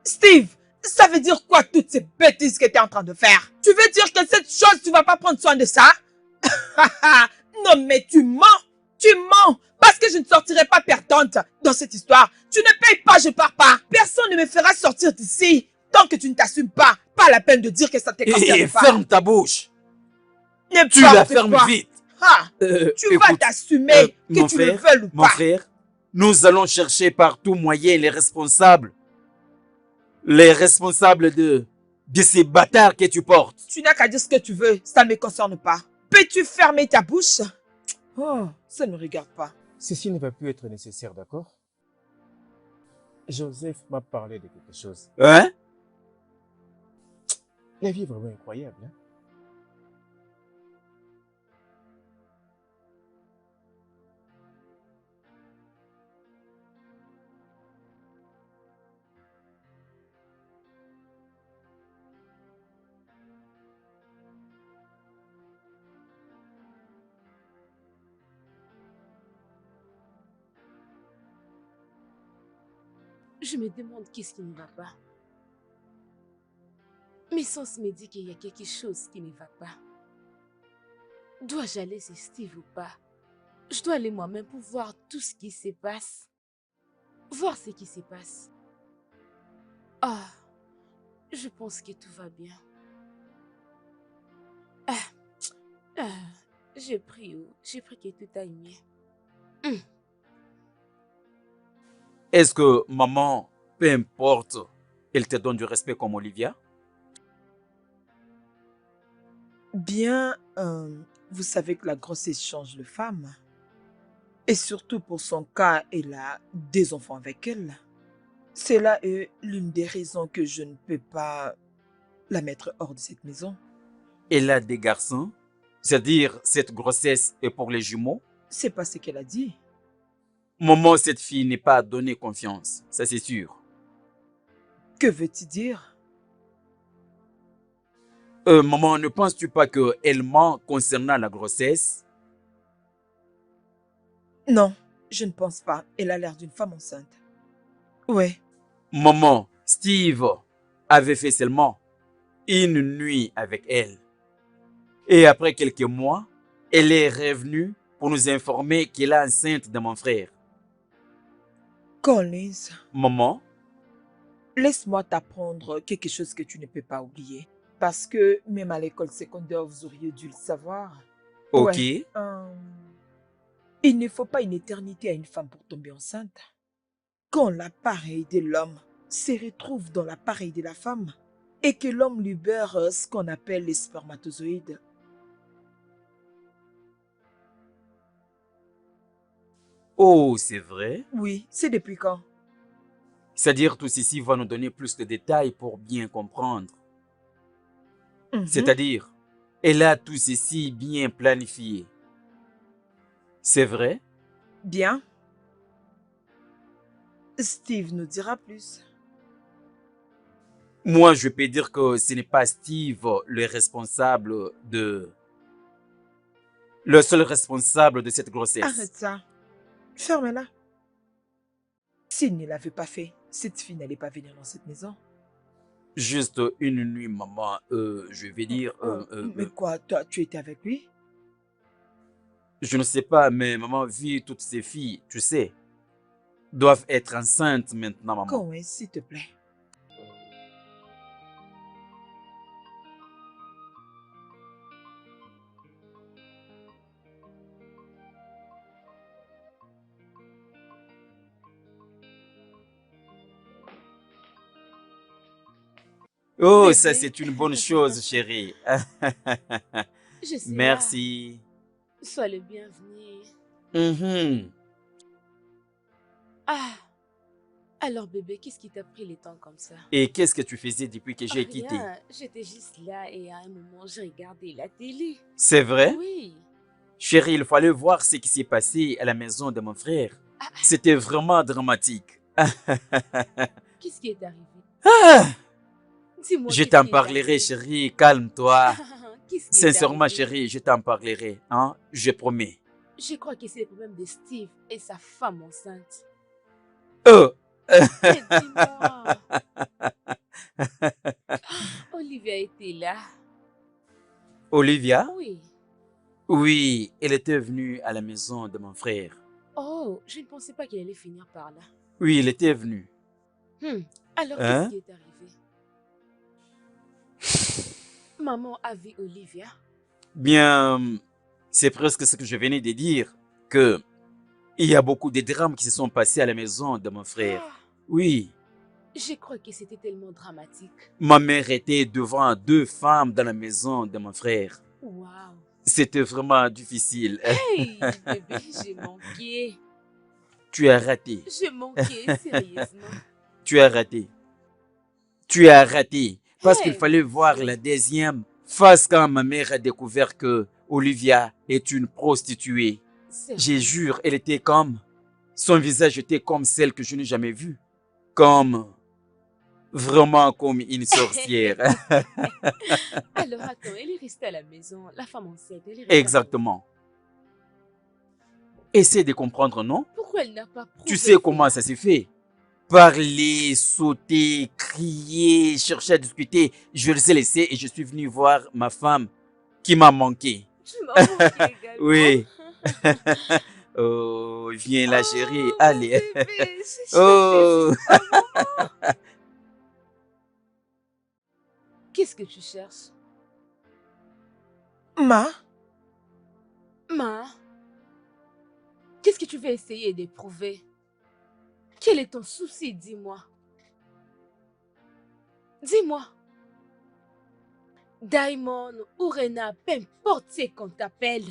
Steve, ça veut dire quoi toutes ces bêtises que tu es en train de faire? Tu veux dire que cette chose, tu vas pas prendre soin de ça? Non mais tu mens, parce que je ne sortirai pas perdante dans cette histoire. Tu ne payes pas, je pars pas. Personne ne me fera sortir d'ici tant que tu ne t'assumes pas. Pas la peine de dire que ça te concerne pas. Ferme ta bouche. Tu la fermes vite. Tu vas t'assumer que tu le veux ou pas. Mon frère, nous allons chercher par tout moyen les responsables. Les responsables de ces bâtards que tu portes. Tu n'as qu'à dire ce que tu veux, ça ne me concerne pas. Peux-tu fermer ta bouche? Oh, ça ne me regarde pas. Ceci ne va plus être nécessaire, d'accord? Joseph m'a parlé de quelque chose. Hein? La vie est vraiment incroyable. Hein? Je me demande qu'est-ce qui ne va pas. Mes sens me disent qu'il y a quelque chose qui ne va pas. Dois-je aller chez Steve ou pas? Je dois aller moi-même pour voir tout ce qui se passe. Voir ce qui se passe. Ah, je pense que tout va bien. J'ai pris que tout aille mieux. Est-ce que maman, peu importe, elle te donne du respect comme Olivia? Bien, vous savez que la grossesse change de femme. Et surtout pour son cas, elle a des enfants avec elle. Cela est l'une des raisons que je ne peux pas la mettre hors de cette maison. Elle a des garçons? C'est-à-dire, cette grossesse est pour les jumeaux? C'est pas ce qu'elle a dit. Maman, cette fille n'est pas à donner confiance, ça c'est sûr. Que veux-tu dire? Maman, ne penses-tu pas qu'elle ment concernant la grossesse? Non, je ne pense pas. Elle a l'air d'une femme enceinte. Ouais. Maman, Steve avait fait seulement une nuit avec elle. Et après quelques mois, elle est revenue pour nous informer qu'elle est enceinte de mon frère. Collins, Maman, laisse-moi t'apprendre quelque chose que tu ne peux pas oublier. Parce que même à l'école secondaire, vous auriez dû le savoir. ok. Ouais, il ne faut pas une éternité à une femme pour tomber enceinte. Quand l'appareil de l'homme se retrouve dans l'appareil de la femme et que l'homme libère ce qu'on appelle les spermatozoïdes. Oh, c'est vrai? Oui, c'est depuis quand? C'est-à-dire tout ceci va nous donner plus de détails pour bien comprendre. Mhm. C'est-à-dire, elle a tout ceci bien planifié. C'est vrai? Bien. Steve nous dira plus. Moi, je peux dire que ce n'est pas Steve le seul responsable de cette grossesse. Arrête ça. Ferme-la. S'il ne l'avait pas fait, cette fille n'allait pas venir dans cette maison. Juste une nuit, maman, je vais dire... Mais quoi, toi, tu étais avec lui? Je ne sais pas, mais maman, vu toutes ces filles, tu sais, doivent être enceintes maintenant, maman. Cohen, s'il te plaît. Oh, Bébé. ça c'est une bonne chose, chérie. Je suis là. Merci. Sois le bienvenu. Mhm. Ah, alors bébé, qu'est-ce qui t'a pris le temps comme ça? Et qu'est-ce que tu faisais depuis que j'ai quitté? Rien, j'étais juste là et à un moment, j'ai regardé la télé. C'est vrai? Oui. Chérie, il fallait voir ce qui s'est passé à la maison de mon frère. C'était vraiment dramatique. Qu'est-ce qui est arrivé? Ah, Dis-moi. je qu'est-ce t'en qui est parlerai, arrivé? chérie. Calme-toi. Qu'est-ce qui est Sincèrement, arrivé? chérie, je t'en parlerai. Hein? Je promets. Je crois que c'est le problème de Steve et sa femme enceinte. Oh. Mais dis-moi. Olivia était là. Olivia? Oui. Oui, elle était venue à la maison de mon frère. Oh, je ne pensais pas qu'elle allait finir par là. Oui, elle était venue. Alors, Hein? qu'est-ce qui est arrivé? Maman a vu Olivia. Bien, c'est presque ce que je venais de dire, que il y a beaucoup de drames qui se sont passés à la maison de mon frère. Ah, Oui, je crois que c'était tellement dramatique. ma mère était devant 2 femmes dans la maison de mon frère. Waouh. C'était vraiment difficile. Hey, bébé, j'ai manqué. Tu as raté. J'ai manqué, sérieusement. Tu as raté. Tu as raté. Parce qu'il Hey, fallait mon voir Dieu. la deuxième face quand ma mère a découvert que Olivia est une prostituée. C'est J'ai vrai. jure, elle était comme... Son visage était comme celle que je n'ai jamais vue. Comme... Vraiment comme une sorcière. Alors attends, elle est restée à la maison. La femme enceinte, elle est restée à la maison. Exactement. Essaie de comprendre, non? Pourquoi elle n'a pas prouvé Tu sais comment cela? ça s'est fait? Parler, sauter, crier, chercher à discuter. Je les ai laissés et je suis venu voir ma femme qui m'a manqué. Tu m'as manqué également. Oui. Oh, viens là, chérie. Oh, mon Allez. bébé, j'ai Oh. cherché jusqu'à maman. Qu'est-ce que tu cherches? Ma, Ma, qu'est-ce que tu veux essayer d'éprouver? Quel est ton souci, dis-moi? Dis-moi. Diamond ou Rena, peu importe c'est qu'on t'appelle.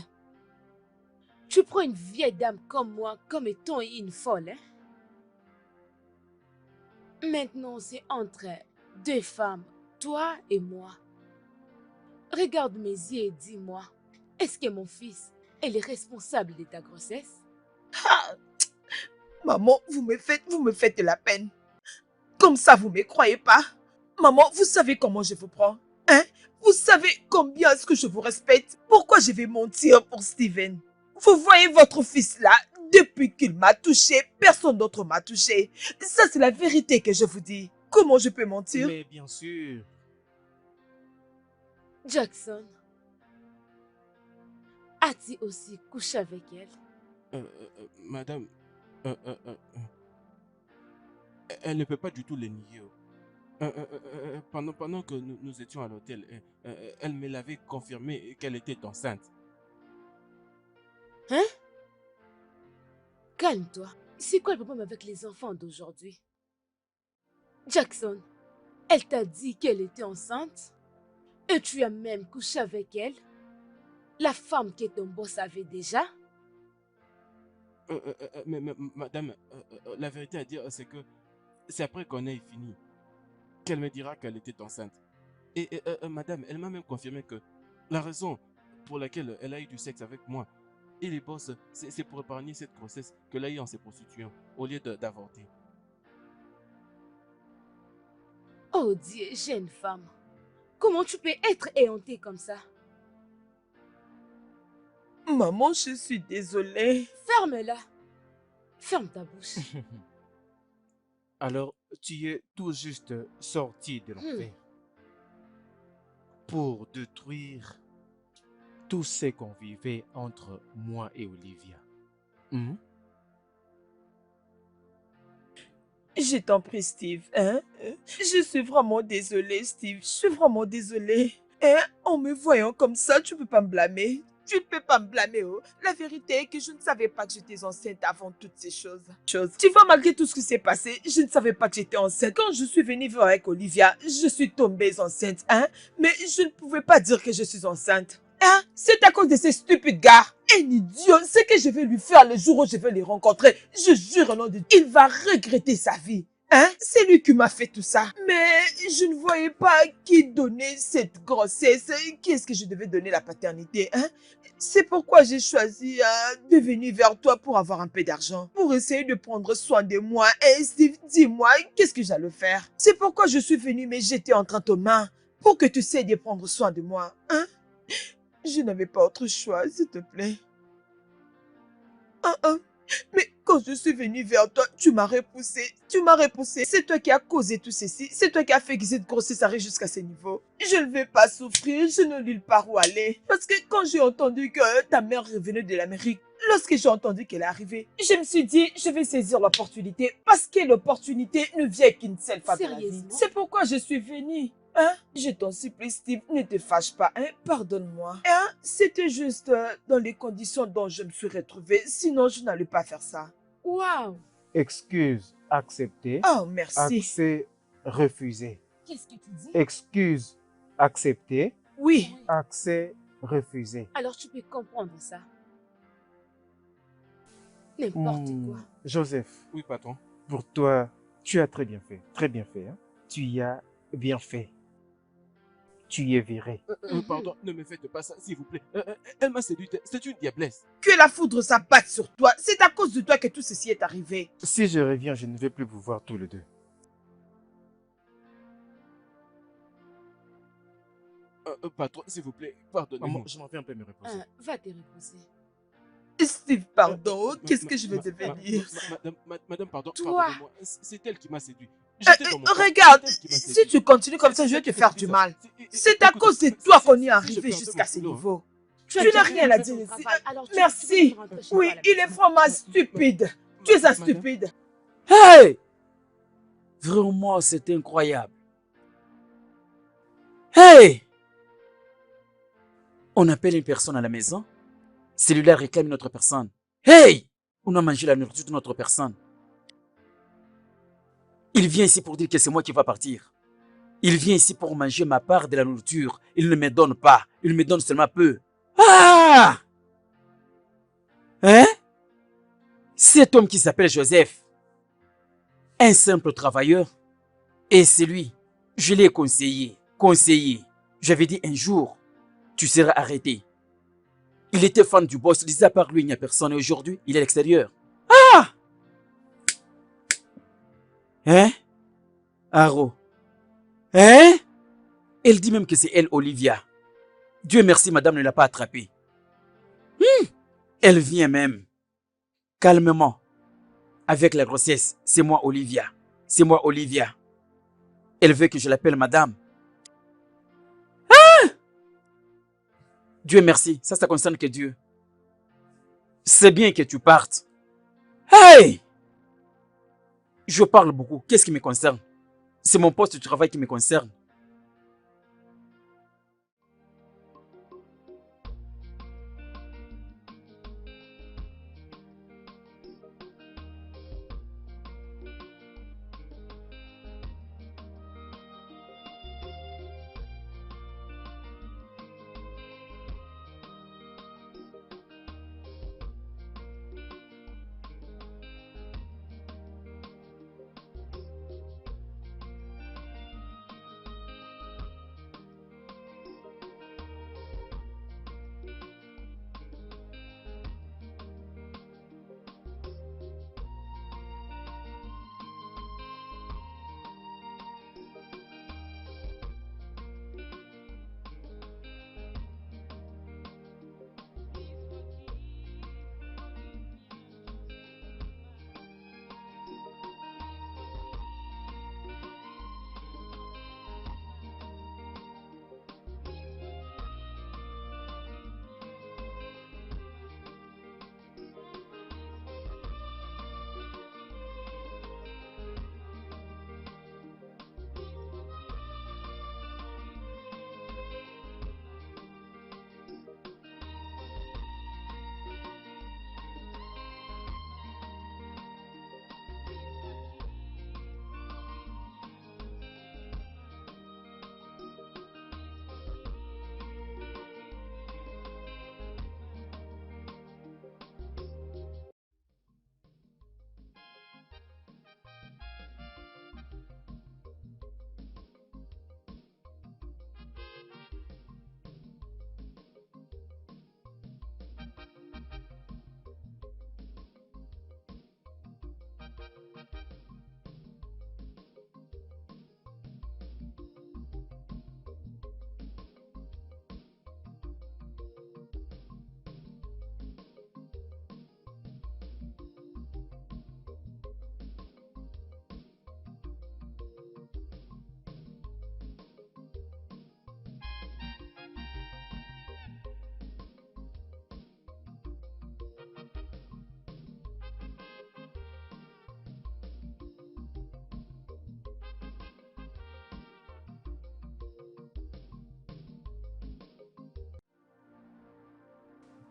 Tu prends une vieille dame comme moi comme étant une folle, hein? Maintenant, c'est entre deux femmes, toi et moi. Regarde mes yeux et dis-moi, est-ce que mon fils est le responsable de ta grossesse? maman, vous me faites de la peine. Comme ça, vous ne me croyez pas? Maman, vous savez comment je vous prends? Hein? Vous savez combien est-ce que je vous respecte? Pourquoi je vais mentir pour Steven? Vous voyez votre fils là, depuis qu'il m'a touché, personne d'autre m'a touché. Ça, c'est la vérité que je vous dis. Comment je peux mentir? Mais bien sûr. Jackson, as-tu aussi couché avec elle? Madame, elle ne peut pas du tout le nier. Pendant que nous étions à l'hôtel, elle me l'avait confirmé qu'elle était enceinte. Hein? Calme-toi. C'est quoi le problème avec les enfants d'aujourd'hui? Jackson, elle t'a dit qu'elle était enceinte? Et tu as même couché avec elle? La femme que ton boss avait déjà? Mais madame, la vérité à dire, c'est que c'est après qu'on ait fini qu'elle me dira qu'elle était enceinte. Et madame, elle m'a même confirmé que la raison pour laquelle elle a eu du sexe avec moi et les boss, c'est pour épargner cette grossesse qu'elle a eue en se prostituant au lieu d'avorter. Oh Dieu, jeune femme. Comment tu peux être éhontée comme ça? Maman, je suis désolée. Ferme-la. Ferme ta bouche. Alors, tu es tout juste sorti de l'enfer pour détruire tout ce qu'on vivait entre moi et Olivia. Je t'en prie, Steve. Hein? Je suis vraiment désolée, Steve. Je suis vraiment désolée. Hein? En me voyant comme ça, tu ne peux pas me blâmer. Tu ne peux pas me blâmer, oh. La vérité est que je ne savais pas que j'étais enceinte avant toutes ces choses. Tu vois, malgré tout ce qui s'est passé, je ne savais pas que j'étais enceinte. Quand je suis venue vivre avec Olivia, je suis tombée enceinte, hein? Mais je ne pouvais pas dire que je suis enceinte. Hein? C'est à cause de ces stupides gars. Un idiot, ce que je vais lui faire le jour où je vais les rencontrer, je jure au nom de Dieu, il va regretter sa vie. Hein? C'est lui qui m'a fait tout ça. Mais je ne voyais pas qui donnait cette grossesse. Qui est-ce que je devais donner la paternité? Hein? C'est pourquoi j'ai choisi de venir vers toi pour avoir un peu d'argent. Pour essayer de prendre soin de moi. Et Steve, dis-moi, qu'est-ce que j'allais faire? C'est pourquoi je suis venue me jeter entre tes mains. Pour que tu essaies de prendre soin de moi. Hein? Je n'avais pas autre choix, s'il te plaît. Mais quand je suis venue vers toi, tu m'as repoussé. Tu m'as repoussé. C'est toi qui as causé tout ceci. C'est toi qui as fait que cette grossesse arrive jusqu'à ce niveau. Je ne vais pas souffrir. Je ne nulle part où aller. Parce que quand j'ai entendu que ta mère revenait de l'Amérique, lorsque j'ai entendu qu'elle est arrivée, je me suis dit, je vais saisir l'opportunité. Parce que l'opportunité ne vient qu'une seule fois dans la vie. Sérieusement? C'est pourquoi je suis venue. Hein? Je t'en supplie, Steve, ne te fâche pas, hein? Pardonne-moi. Hein? C'était juste dans les conditions dont je me suis retrouvée, sinon je n'allais pas faire ça. Waouh! Excuse acceptée. Oh, merci. Accès refusé. Qu'est-ce que tu dis? Excuse acceptée. Oui. Accès refusé. Alors tu peux comprendre ça. N'importe quoi. Joseph, Oui, patron. pour toi, Tu as très bien fait. Très bien fait. Hein? Tu y as bien fait. Tu y es viré. Pardon, ne me faites pas ça, s'il vous plaît. Elle m'a séduite. C'est une diablesse. Que la foudre s'abatte sur toi. C'est à cause de toi que tout ceci est arrivé. Si je reviens, je ne vais plus vous voir tous les deux. Patron, s'il vous plaît, pardonnez-moi. Maman, je m'en vais un peu me reposer. Va te reposer. Steve, pardon. Qu'est-ce que je vais devenir? Madame, pardon, Toi. pardonnez-moi. C'est elle qui m'a séduit. J'étais dans mon corps. Regarde, C'est elle qui m'a si séduit. tu continues comme ça, je vais te faire du mal. C'est à cause de toi qu'on est arrivé jusqu'à ce niveau. Tu n'as rien à dire ici. Merci. Oui, il est vraiment stupide. Tu es un stupide. Hey! Vraiment, c'est incroyable. Hey! On appelle une personne à la maison. Celui-là réclame une autre personne. Hey! On a mangé la nourriture de notre personne. Il vient ici pour dire que c'est moi qui va partir. Il vient ici pour manger ma part de la nourriture. Il ne me donne pas. Il me donne seulement peu. Ah! Hein? Cet homme qui s'appelle Joseph, un simple travailleur, et c'est lui, je l'ai conseillé. J'avais dit un jour, tu seras arrêté. Il était fan du boss, il disait à part lui, il n'y a personne. Et aujourd'hui, il est à l'extérieur. Ah! Hein? Aro. Hein? Elle dit même que c'est elle, Olivia. Dieu merci, madame ne l'a pas attrapée. Elle vient même, calmement, avec la grossesse. C'est moi, Olivia. C'est moi, Olivia. Elle veut que je l'appelle madame. Ah! Dieu merci, ça concerne que Dieu. C'est bien que tu partes. Hey! Je parle beaucoup. Qu'est-ce qui me concerne? C'est mon poste de travail qui me concerne.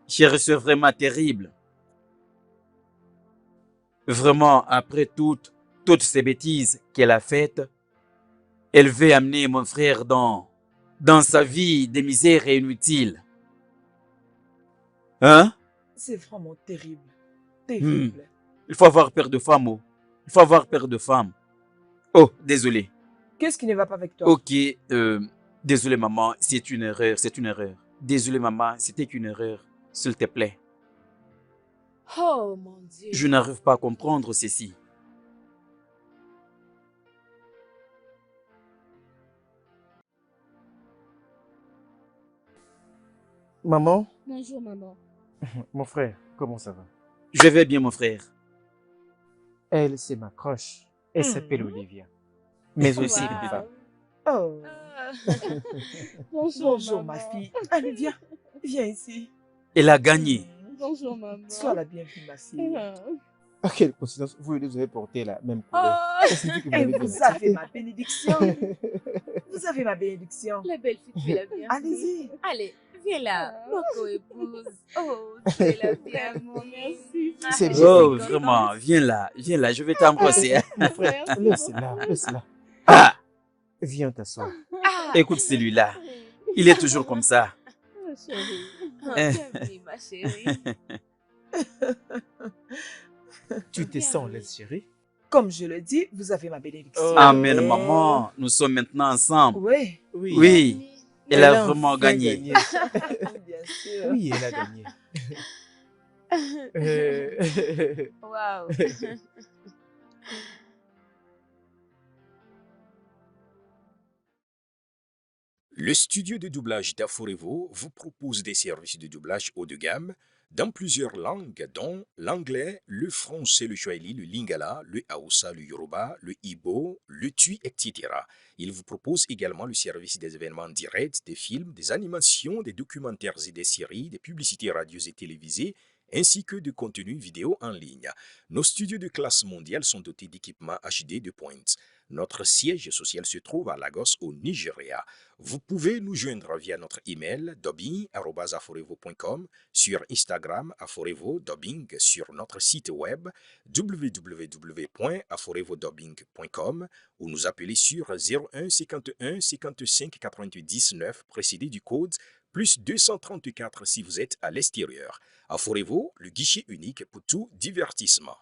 J'ai reçu vraiment terrible. Vraiment, après toutes ces bêtises qu'elle a faites, elle veut amener mon frère dans sa vie de misère et inutile. Hein? C'est vraiment terrible. Terrible. Il faut avoir peur de femme, oh. Il faut avoir peur de femme. Oh, désolé. Qu'est-ce qui ne va pas avec toi? Ok, désolé maman, c'est une erreur, c'est une erreur. Désolé maman, c'était qu'une erreur. S'il te plaît. Oh mon Dieu. Je n'arrive pas à comprendre ceci. Maman, Bonjour, maman. mon frère, comment ça va? Je vais bien mon frère. Elle, c'est ma crush. Elle s'appelle Mhm. Olivia. Mais aussi Wow. ma femme. Oh, Ah. bonjour ma fille. Allez, viens. Viens ici. Elle a gagné. Bonjour, maman. Sois la bienvenue, ma fille. Ah, quelle coïncidence, vous les deux avez porté la même couleur. Oh, Ça signifie que vous Et avez bien vous avez accepté. ma bénédiction. Vous avez ma bénédiction. la belle fille, tu es la bienvenue. Allez-y. Allez, viens là, mon co-épouse. Oh, tu es la bienvenue. Merci. C'est Je bien. Oh, suis vraiment, contente. viens là, je vais t'embrasser. Mon frère, Merci laisse-la, beaucoup. laisse-la. Ah, Viens t'asseoir. Ah, écoute celui-là. Il est toujours comme ça. Oh, chérie. oh, bienvenue, ma chérie. Tu te Bien sens oui. l'aise, chérie? Comme je le dis, vous avez ma bénédiction. Oh. Amen, Oh. maman. Nous sommes maintenant ensemble. Oui, Oui. Oui, Bienvenue. elle a a vraiment enfin gagné. bien sûr. Oui, elle a gagné. Wow. Le studio de doublage d'Aforevo vous propose des services de doublage haut de gamme dans plusieurs langues, dont l'anglais, le français, le swahili, le lingala, le hausa, le yoruba, le ibo, le tui, etc. Il vous propose également le service des événements directs, des films, des animations, des documentaires et des séries, des publicités radio et télévisées, ainsi que de contenus vidéo en ligne. Nos studios de classe mondiale sont dotés d'équipements HD de pointe. Notre siège social se trouve à Lagos, au Nigeria. Vous pouvez nous joindre via notre email dubbing@aforevo.com, sur Instagram Aforevo Dubbing, sur notre site web www.aforevodubbing.com ou nous appeler sur 01 51 55 88 19 précédé du code plus 234 si vous êtes à l'extérieur. Aforevo, le guichet unique pour tout divertissement.